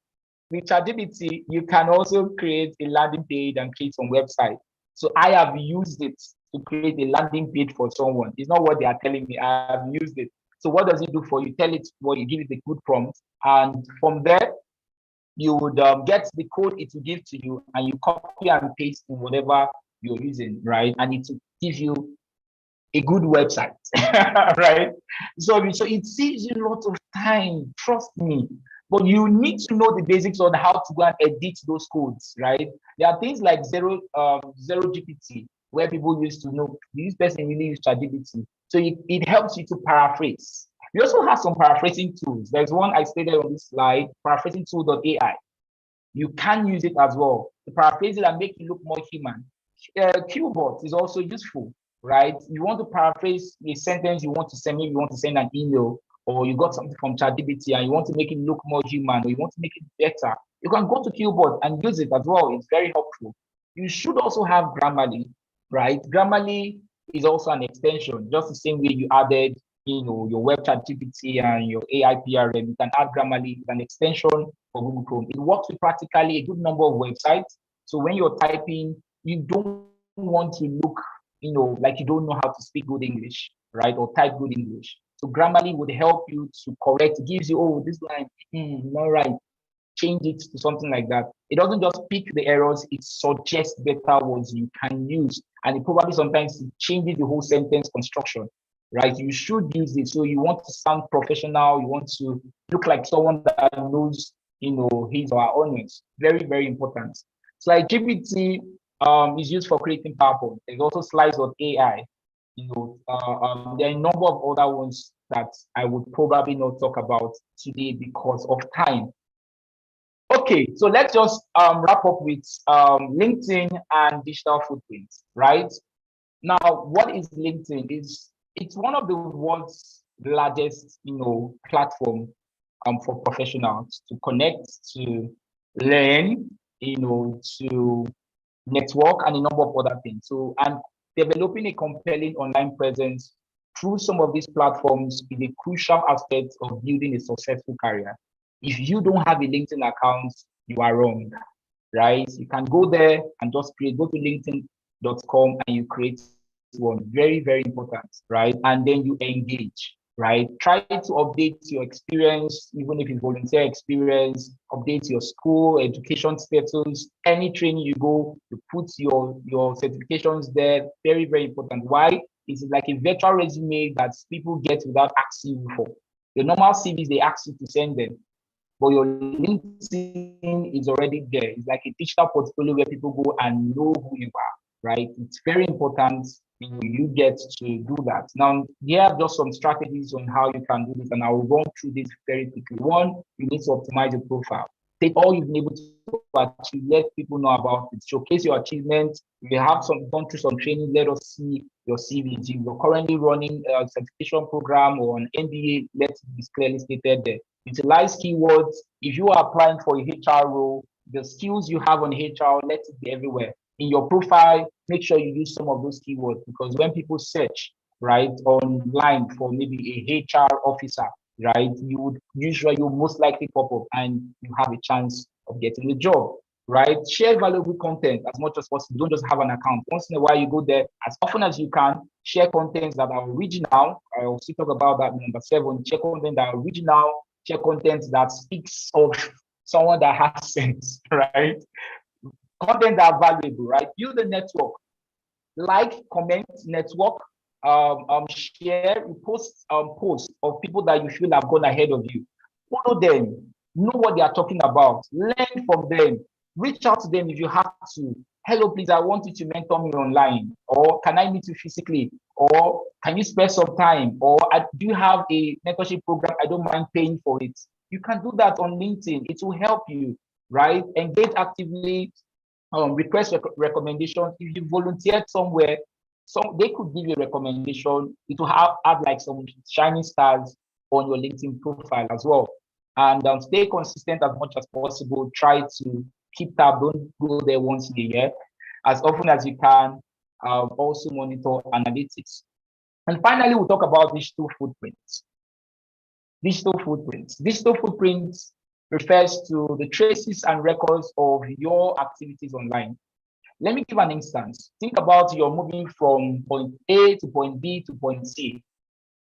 with ChatGPT, you can also create a landing page and create some website. So I have used it to create a landing page for someone. It's not what they are telling me. I have used it. So what does it do for you? Tell it what you give it a good prompt, and from there you would get the code it will give to you, and you copy and paste in whatever you're using, right? And it will give you a good website, right? So it saves you a lot of time, trust me. But you need to know the basics on how to go and edit those codes, right? There are things like zero GPT, where people used to know this person really use ChatGPT. So it helps you to paraphrase. We also have some paraphrasing tools. There's one I stated on this slide, paraphrasing tool.ai. You can use it as well to paraphrase it and make it look more human. Qbot is also useful, right? You want to paraphrase a sentence you want to send, maybe you want to send an email, or you got something from ChatGPT and you want to make it look more human, or you want to make it better. You can go to Qbot and use it as well. It's very helpful. You should also have Grammarly, right? Grammarly is also an extension, just the same way you added, your web ChatGPT and your AI PRM. You can add Grammarly. It's an extension for Google Chrome. It works with practically a good number of websites. So when you're typing, you don't want to look, like you don't know how to speak good English, right? Or type good English. So Grammarly would help you to correct. It gives you, oh, this line, not right. Change it to something like that. It doesn't just pick the errors, it suggests better words you can use. And it probably sometimes changes the whole sentence construction, right? You should use it. So you want to sound professional, you want to look like someone that knows, his or her onions. Very, very important. So like GPT is used for creating PowerPoint. There's also Slides.ai. There are a number of other ones that I would probably not talk about today because of time. Okay, so let's just wrap up with LinkedIn and digital footprint, right? Now, what is LinkedIn? It's one of the world's largest, platform for professionals to connect, to learn, to network, and a number of other things. So, and developing a compelling online presence through some of these platforms is a crucial aspect of building a successful career. If you don't have a LinkedIn account, you are wrong, right? You can go there and just go to linkedin.com and you create one. Very, very important, right? And then you engage, right? Try to update your experience, even if it's volunteer experience, update your school, education status, any training you go, you put your certifications there. Very, very important. Why? It's like a virtual resume that people get without asking you for. The normal CVs, they ask you to send them, but your LinkedIn is already there. It's like a digital portfolio where people go and know who you are, right? It's very important you get to do that. Now, here are just some strategies on how you can do this, and I will run through this very quickly. One, you need to optimize your profile, Take all you've been able to achieve, let people know about it. Showcase your achievements. If you have gone through some training, let us see your CVs. If you're currently running a certification program or an MBA, let it be clearly stated there. Utilize keywords. If you are applying for a HR role, the skills you have on HR, let it be everywhere. In your profile, make sure you use some of those keywords, because when people search, right, online for maybe a HR officer, right, you'll most likely pop up and you have a chance of getting the job, right? Share valuable content as much as possible. Don't just have an account. Once in a while, you go there as often as you can. Share contents that are original. I will still talk about that number 7. Share content that are original. Share content that speaks of someone that has sense, right? Content that are valuable, right? Build a network. Like, comment, network, share, post posts of people that you feel have gone ahead of you. Follow them, know what they are talking about, learn from them, reach out to them if you have to. Hello, please, I want you to mentor me online, or can I meet you physically, or can you spare some time, or do you have a mentorship program? I don't mind paying for it. You can do that on LinkedIn. It will help you, right? Engage actively. Request recommendations. If you volunteered somewhere, they could give you a recommendation. It will add like some shining stars on your LinkedIn profile as well. And stay consistent as much as possible. Try to keep tab. Don't go there once in a year. As often as you can. Also monitor analytics. And finally, we'll talk about digital footprints. Digital footprints. Digital footprints refers to the traces and records of your activities online. Let me give an instance. Think about you're moving from point A to point B to point C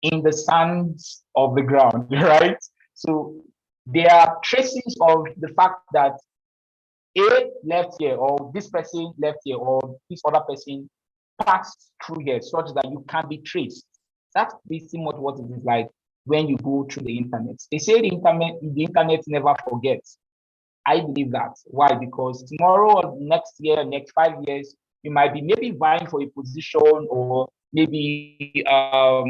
in the sands of the ground, right? So there are traces of the fact that A left here, or this person left here, or this other person passed through here, such that you can be traced. That's pretty much what it is like when you go through the internet. They say the internet never forgets. I believe that. Why? Because tomorrow or next year, next 5 years, you might be maybe vying for a position, or maybe a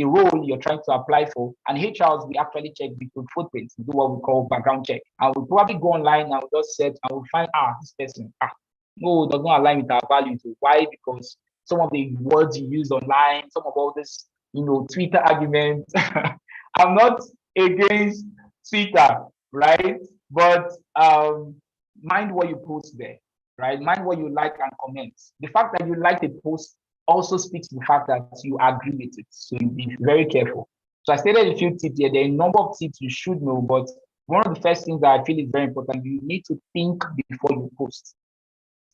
role you're trying to apply for, and HRs will actually check the footprints, do what we call background check. And we'll probably go online and we'll just search and we'll find, this person, no, it does not align with our values. Why? Because some of the words you use online, some of all this, Twitter arguments. I'm not against Twitter, right? But mind what you post there, right? Mind what you like and comment. The fact that you like the post also speaks to the fact that you agree with it. So you be very careful. So I stated a few tips here. There are a number of tips you should know, but one of the first things that I feel is very important, you need to think before you post.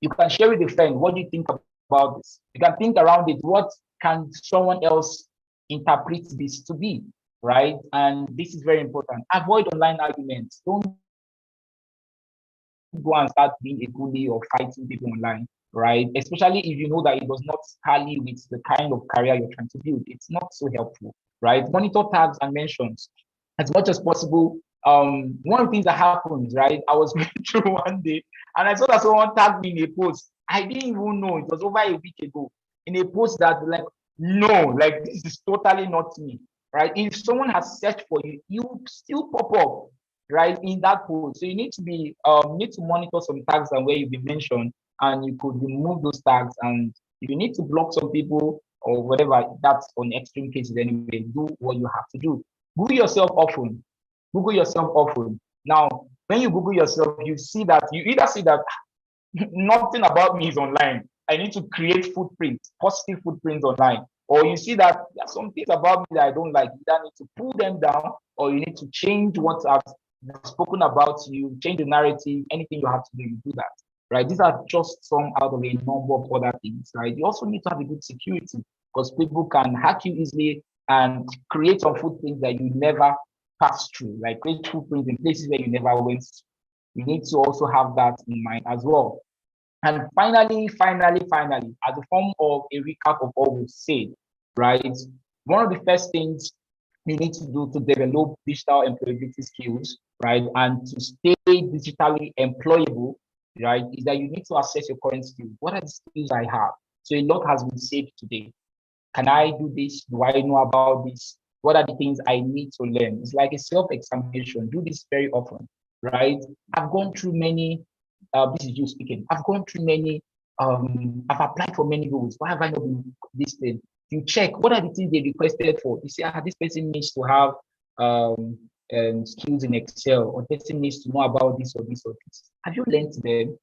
You can share with a friend, what do you think about this? You can think around it. What can someone else interpret this to be, right? And this is very important. Avoid online arguments. Don't go and start being a bully or fighting people online, right? Especially if you know that it does not tally with the kind of career you're trying to build. It's not so helpful, right? Monitor tags and mentions as much as possible. One of the things that happens, right? I was going through one day and I saw that someone tagged me in a post. I didn't even know, it was over a week ago, in a post that this is totally not me, right? If someone has searched for you, you still pop up, right, in that post. So you need to monitor some tags and where you've been mentioned, and you could remove those tags. And if you need to block some people or whatever, that's on extreme cases anyway. Do what you have to do. Google yourself often. Google yourself often. Now, when you Google yourself, you either see that nothing about me is online. I need to create footprints, positive footprints online. Or you see that there are some things about me that I don't like. You either need to pull them down, or you need to change what I've spoken about you, change the narrative. Anything you have to do, you do that, right? These are just some out of a number of other things, right? You also need to have a good security, because people can hack you easily and create some footprints that you never pass through, like create footprints in places where you never went. You need to also have that in mind as well. And finally, as a form of a recap of all we've said, right? One of the first things you need to do to develop digital employability skills, right, and to stay digitally employable, right, is that you need to assess your current skills. What are the skills I have? So a lot has been said today. Can I do this? Do I know about this? What are the things I need to learn? It's like a self-examination. Do this very often. right? I've gone through many, this is you speaking, I've gone through many, I've applied for many roles. Why have I not been this thing? You check, what are the things they requested for? You say, this person needs to have skills in Excel, or person needs to know about this or this or this. Have you learned them?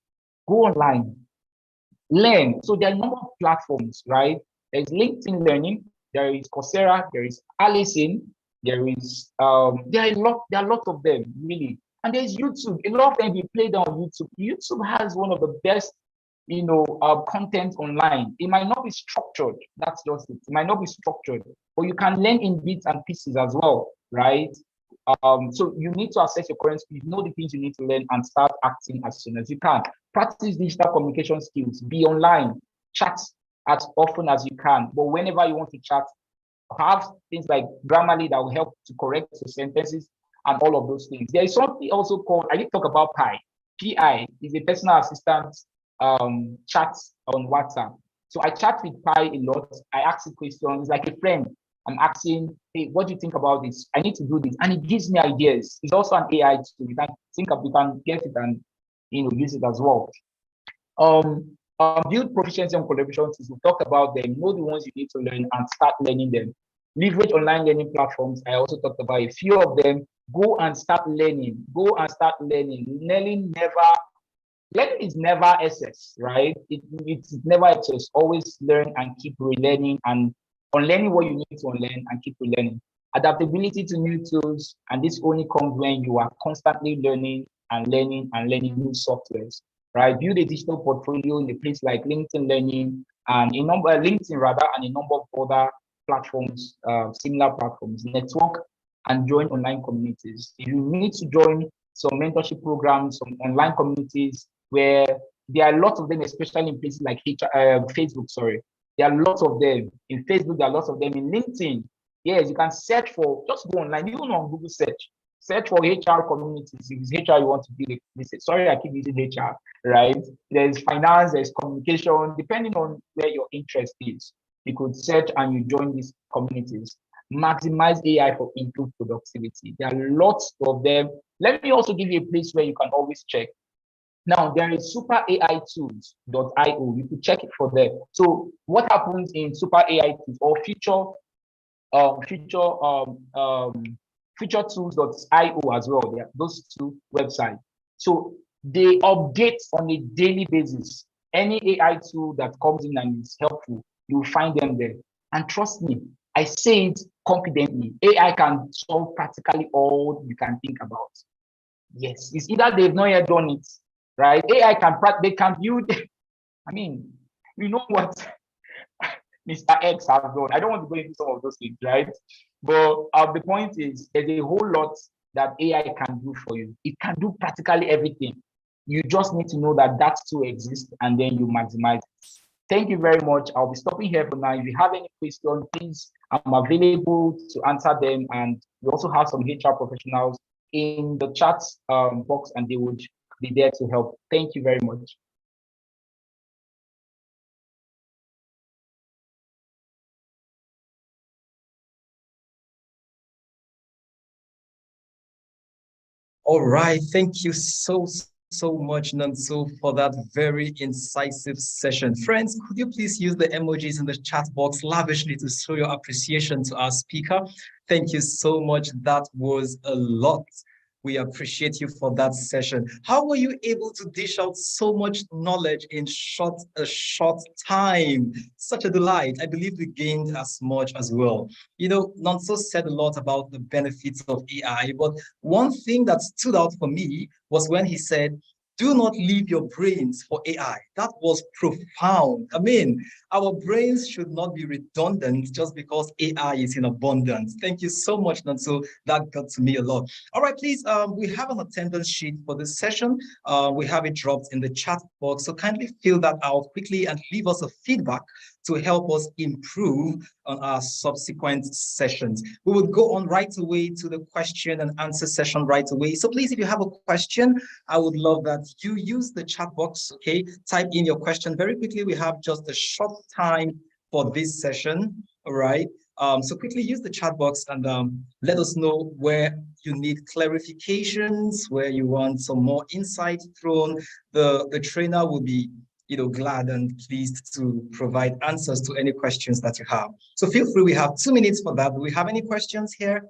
Go online, learn. So there are a number of platforms, right? There's LinkedIn Learning, there is Coursera, there is Allison, there is there are a lot of them, really. And there's YouTube. A lot of them be played on YouTube. YouTube has one of the best, content online. It might not be structured. That's just it. It might not be structured, but you can learn in bits and pieces as well, right? So you need to assess your current skills, know the things you need to learn, and start acting as soon as you can. Practice digital communication skills. Be online. Chat as often as you can. But whenever you want to chat, have things like Grammarly that will help to correct your sentences and all of those things. There is something also called, I did talk about Pi. PI is a personal assistant chat on WhatsApp. So I chat with Pi a lot. I ask it questions like a friend. I'm asking, hey, what do you think about this? I need to do this. And it gives me ideas. It's also an AI tool. You can think of, you can get it and use it as well. Build proficiency on collaboration tools. We'll talk about them, know the ones you need to learn and start learning them. Leverage online learning platforms. I also talked about a few of them. Go and start learning. Go and start learning. Learning is never excess, right? It's never excess. Always learn and keep relearning and unlearning what you need to unlearn and keep relearning. Adaptability to new tools, and this only comes when you are constantly learning and learning and learning new softwares, right? Build a digital portfolio in a place like LinkedIn Learning and LinkedIn rather, and a number of other platforms, similar platforms. Network and join online communities. If you need to join some mentorship programs, some online communities where there are lots of them, especially in places like Facebook, sorry. There are lots of them. In Facebook, there are lots of them. In LinkedIn, yes, you can search for, just go online, even on Google search. Search for HR communities. If it's HR you want to be, sorry, I keep using HR, right? There's finance, there's communication, depending on where your interest is. You could search and you join these communities. Maximize AI for improved productivity. There are lots of them. Let me also give you a place where you can always check. Now, there is superaitools.io. You could check it for there. So what happens in Super AI Tools or futuretools.io as well? There are those two websites. So they update on a daily basis. Any AI tool that comes in and is helpful, you'll find them there. And trust me, I say it confidently. AI can solve practically all you can think about. Yes, it's either they've not yet done it, right? AI they can build. I mean, you know what Mr. X has done. I don't want to go into some of those things, right? But the point is, there's a whole lot that AI can do for you. It can do practically everything. You just need to know that that tool exists, and then you maximize it. Thank you very much. I'll be stopping here for now. If you have any questions, please, I'm available to answer them. And we also have some HR professionals in the chat box, and they would be there to help. Thank you very much. All right. Thank you so much, Nanso, for that very incisive session. Friends, could you please use the emojis in the chat box lavishly to show your appreciation to our speaker? Thank you so much. That was a lot. We appreciate you for that session. How were you able to dish out so much knowledge in a short time? Such a delight. I believe we gained as much as well. You know, Nonso said a lot about the benefits of AI, but one thing that stood out for me was when he said, do not leave your brains for AI. That was profound. I mean, our brains should not be redundant just because AI is in abundance. Thank you so much, Nanso. That got to me a lot. All right, please, we have an attendance sheet for this session. We have it dropped in the chat box. So kindly fill that out quickly and leave us a feedback to help us improve on our subsequent sessions. We will go on right away to the question and answer session right away. So please, if you have a question, I would love that you use the chat box, okay? Type in your question very quickly. We have just a short time for this session, all right? So quickly use the chat box and let us know where you need clarifications, where you want some more insight thrown. The trainer will be glad and pleased to provide answers to any questions that you have. So feel free, we have 2 minutes for that. Do we have any questions here?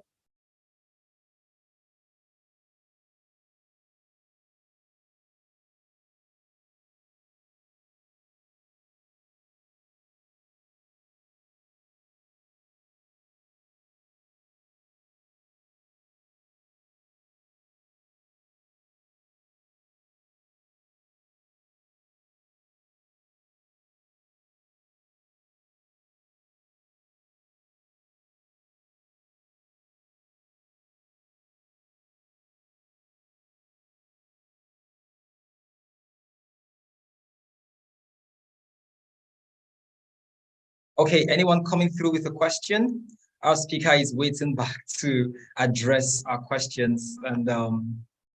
Okay, anyone coming through with a question? Our speaker is waiting back to address our questions and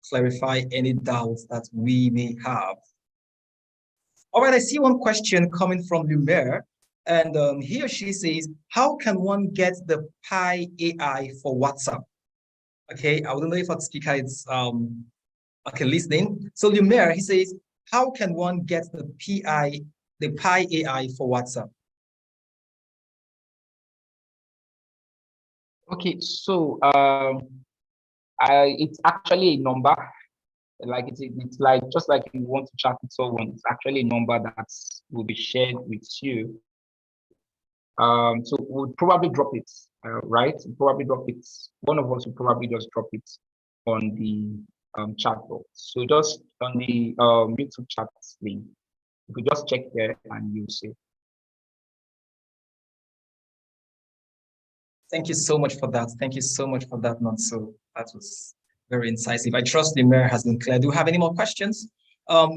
clarify any doubts that we may have. All right, I see one question coming from Lumer, and he or she says, how can one get the Pi AI for WhatsApp? Okay, I don't know if our speaker is okay listening. So Lumer, he says, how can one get the Pi AI for WhatsApp? Okay, so it's actually a number. Like it's like just like you want to chat with someone, it's actually a number that will be shared with you. So we'll probably drop it, right? We'll probably drop it. One of us will probably just drop it on the chat box. So just on the YouTube chat link, you could just check there and you'll see. Thank you so much for that. Thank you so much for that, Nonso. That was very incisive. I trust the mayor has been clear. Do you have any more questions?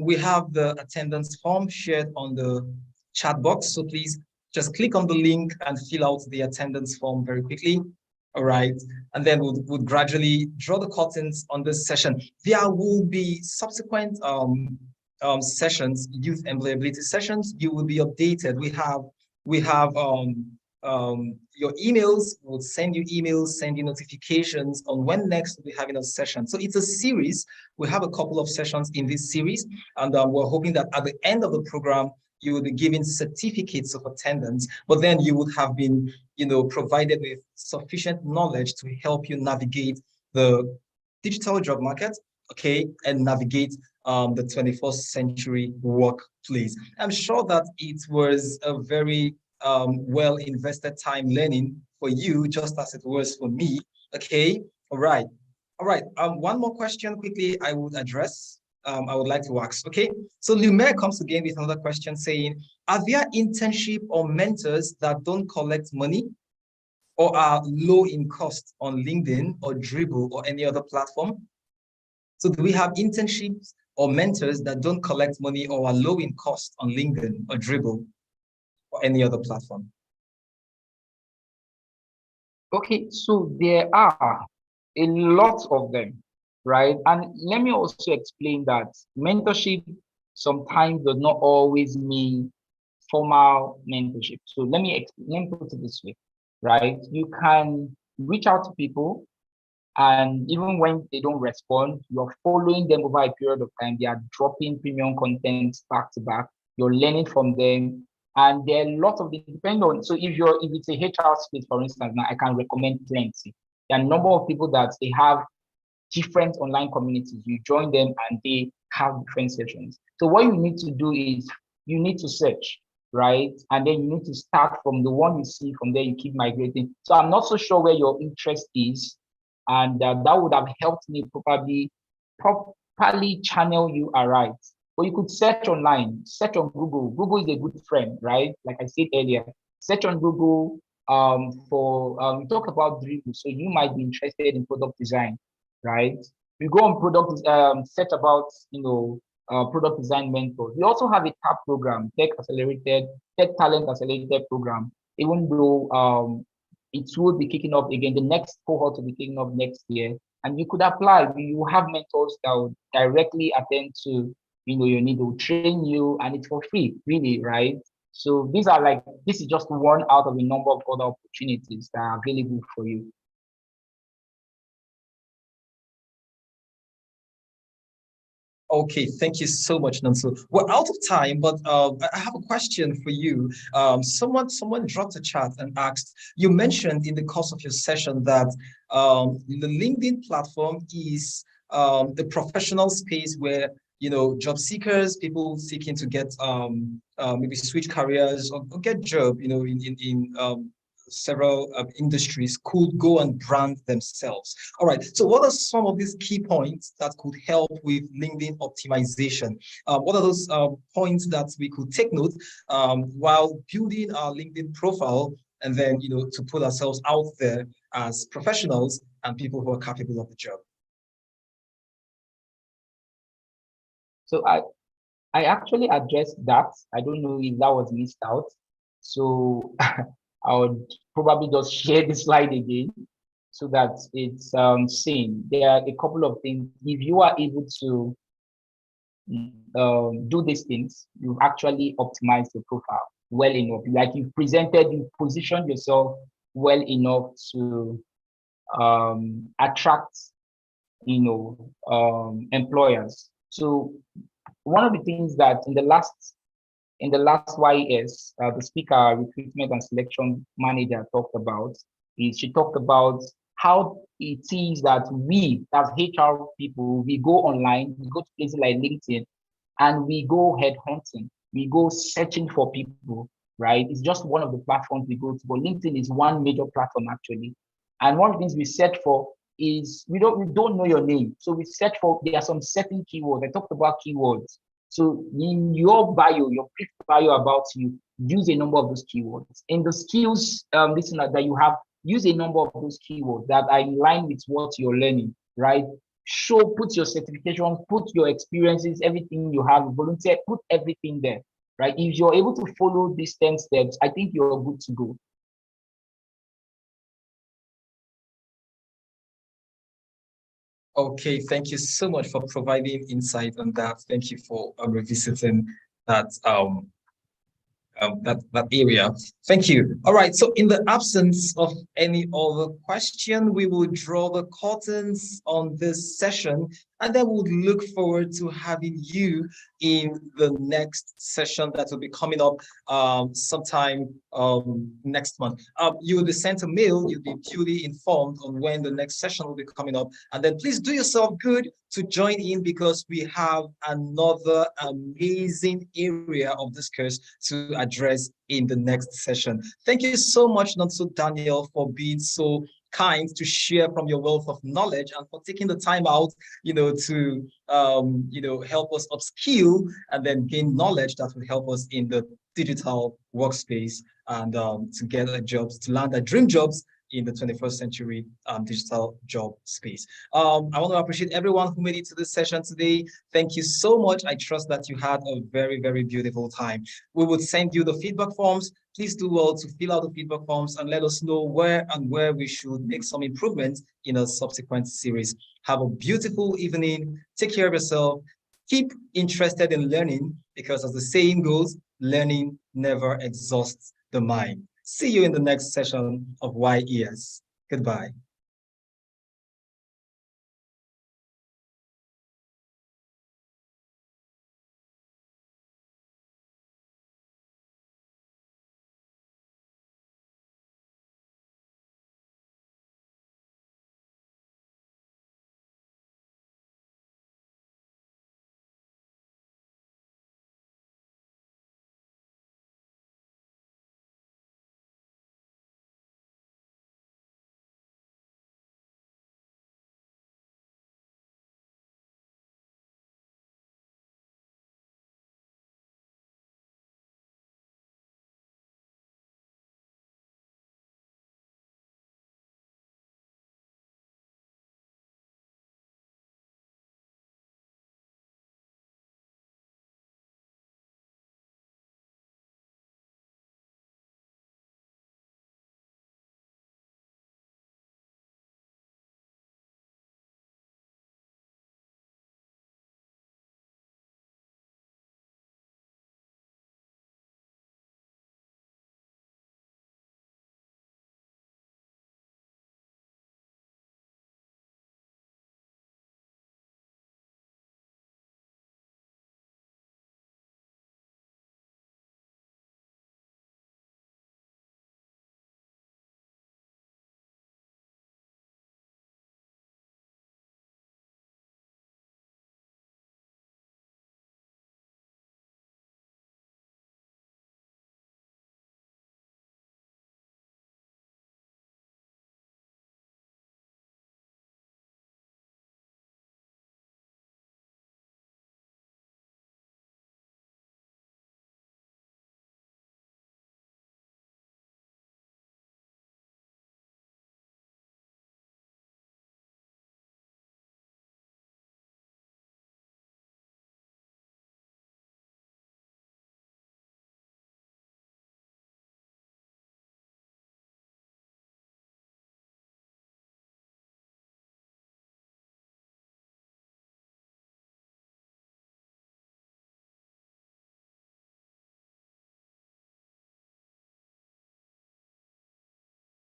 We have the attendance form shared on the chat box. So please just click on the link and fill out the attendance form very quickly. All right. And then we'll gradually draw the curtains on this session. There will be subsequent sessions, youth employability sessions. You will be updated. We have your emails, will send you emails, send you notifications on when next we'll be having a session. So it's a series. We have a couple of sessions in this series, and we're hoping that at the end of the program, you will be given certificates of attendance, but then you would have been, provided with sufficient knowledge to help you navigate the digital job market, okay, and navigate the 21st century workplace. I'm sure that it was a very well invested time learning for you, just as it was for me. Okay, all right. One more question quickly I would address. I would like to ask. Okay, so Lumer comes again with another question saying, are there internship or mentors that don't collect money or are low in cost on LinkedIn or Dribble or any other platform? So do we have internships or mentors that don't collect money or are low in cost on LinkedIn or Dribble or any other platform? Okay, so there are a lot of them, right? And let me also explain that mentorship sometimes does not always mean formal mentorship. So let me put it this way, right? You can reach out to people, and even when they don't respond, you're following them over a period of time. They are dropping premium content back to back. You're learning from them. And there are a lot of depending on, so if it's a HR space, for instance, now I can recommend plenty. There are a number of people that they have different online communities. You join them and they have different sessions. So what you need to do is you need to search, right? And then you need to start from the one you see, from there you keep migrating. So I'm not so sure where your interest is, and that would have helped me probably properly channel you aright. Or you could search online, search on Google. Google is a good friend, right? Like I said earlier, search on Google for talk about Dribble. So you might be interested in product design, right? We go on product search about product design mentors. We also have a TAP program, Tech Talent Accelerated program. Even though it will be kicking off again, the next cohort will be kicking off next year, and you could apply. You have mentors that will directly attend to your need to train you, and it's for free, really, right? So this is just one out of a number of other opportunities that are available for you. Okay, thank you so much, Nansu. We're out of time, but I have a question for you. Someone dropped a chat and asked, you mentioned in the course of your session that the LinkedIn platform is the professional space where job seekers, people seeking to get maybe switch careers or get job, in several industries could go and brand themselves. All right. So what are some of these key points that could help with LinkedIn optimization? What are those points that we could take note while building our LinkedIn profile and then, to put ourselves out there as professionals and people who are capable of the job? So I actually addressed that. I don't know if that was missed out. So I would probably just share the slide again so that it's seen. There are a couple of things. If you are able to do these things, you've actually optimized your profile well enough. Like you've positioned yourself well enough to attract, employers. So one of the things that in the last YES, the speaker, recruitment and selection manager, talked about is she talked about how it is that we as HR people, we go online, we go to places like LinkedIn, and we go headhunting, we go searching for people, right? It's just one of the platforms we go to, but LinkedIn is one major platform actually. And one of the things we search for is we don't know your name. So we search for, there are some certain keywords. I talked about keywords. So in your bio, your brief bio about you, use a number of those keywords. In the skills listener that you have, use a number of those keywords that are in line with what you're learning, right? Put your certifications, put your experiences, everything you have, volunteer, put everything there, right? If you're able to follow these 10 steps, I think you're good to go. Okay, thank you so much for providing insight on that. Thank you for revisiting that that area. Thank you. All right. So in the absence of any other question, we will draw the curtains on this session, and then we'll look forward to having you in the next session that will be coming up sometime next month. You will be sent a mail. You'll be duly informed on when the next session will be coming up, and then please do yourself good to join in because we have another amazing area of discourse to address in the next session. Thank you so much, Nonso Daniel, for being so kind to share from your wealth of knowledge and for taking the time out, to help us upskill and then gain knowledge that will help us in the digital workspace and to get a jobs, to land our dream jobs in the 21st century digital job space. I want to appreciate everyone who made it to this session today. Thank you so much. I trust that you had a very, very beautiful time. We will send you the feedback forms. Please do well to fill out the feedback forms and let us know where we should make some improvements in a subsequent series. Have a beautiful evening. Take care of yourself. Keep interested in learning because as the saying goes, learning never exhausts the mind. See you in the next session of YES. Goodbye.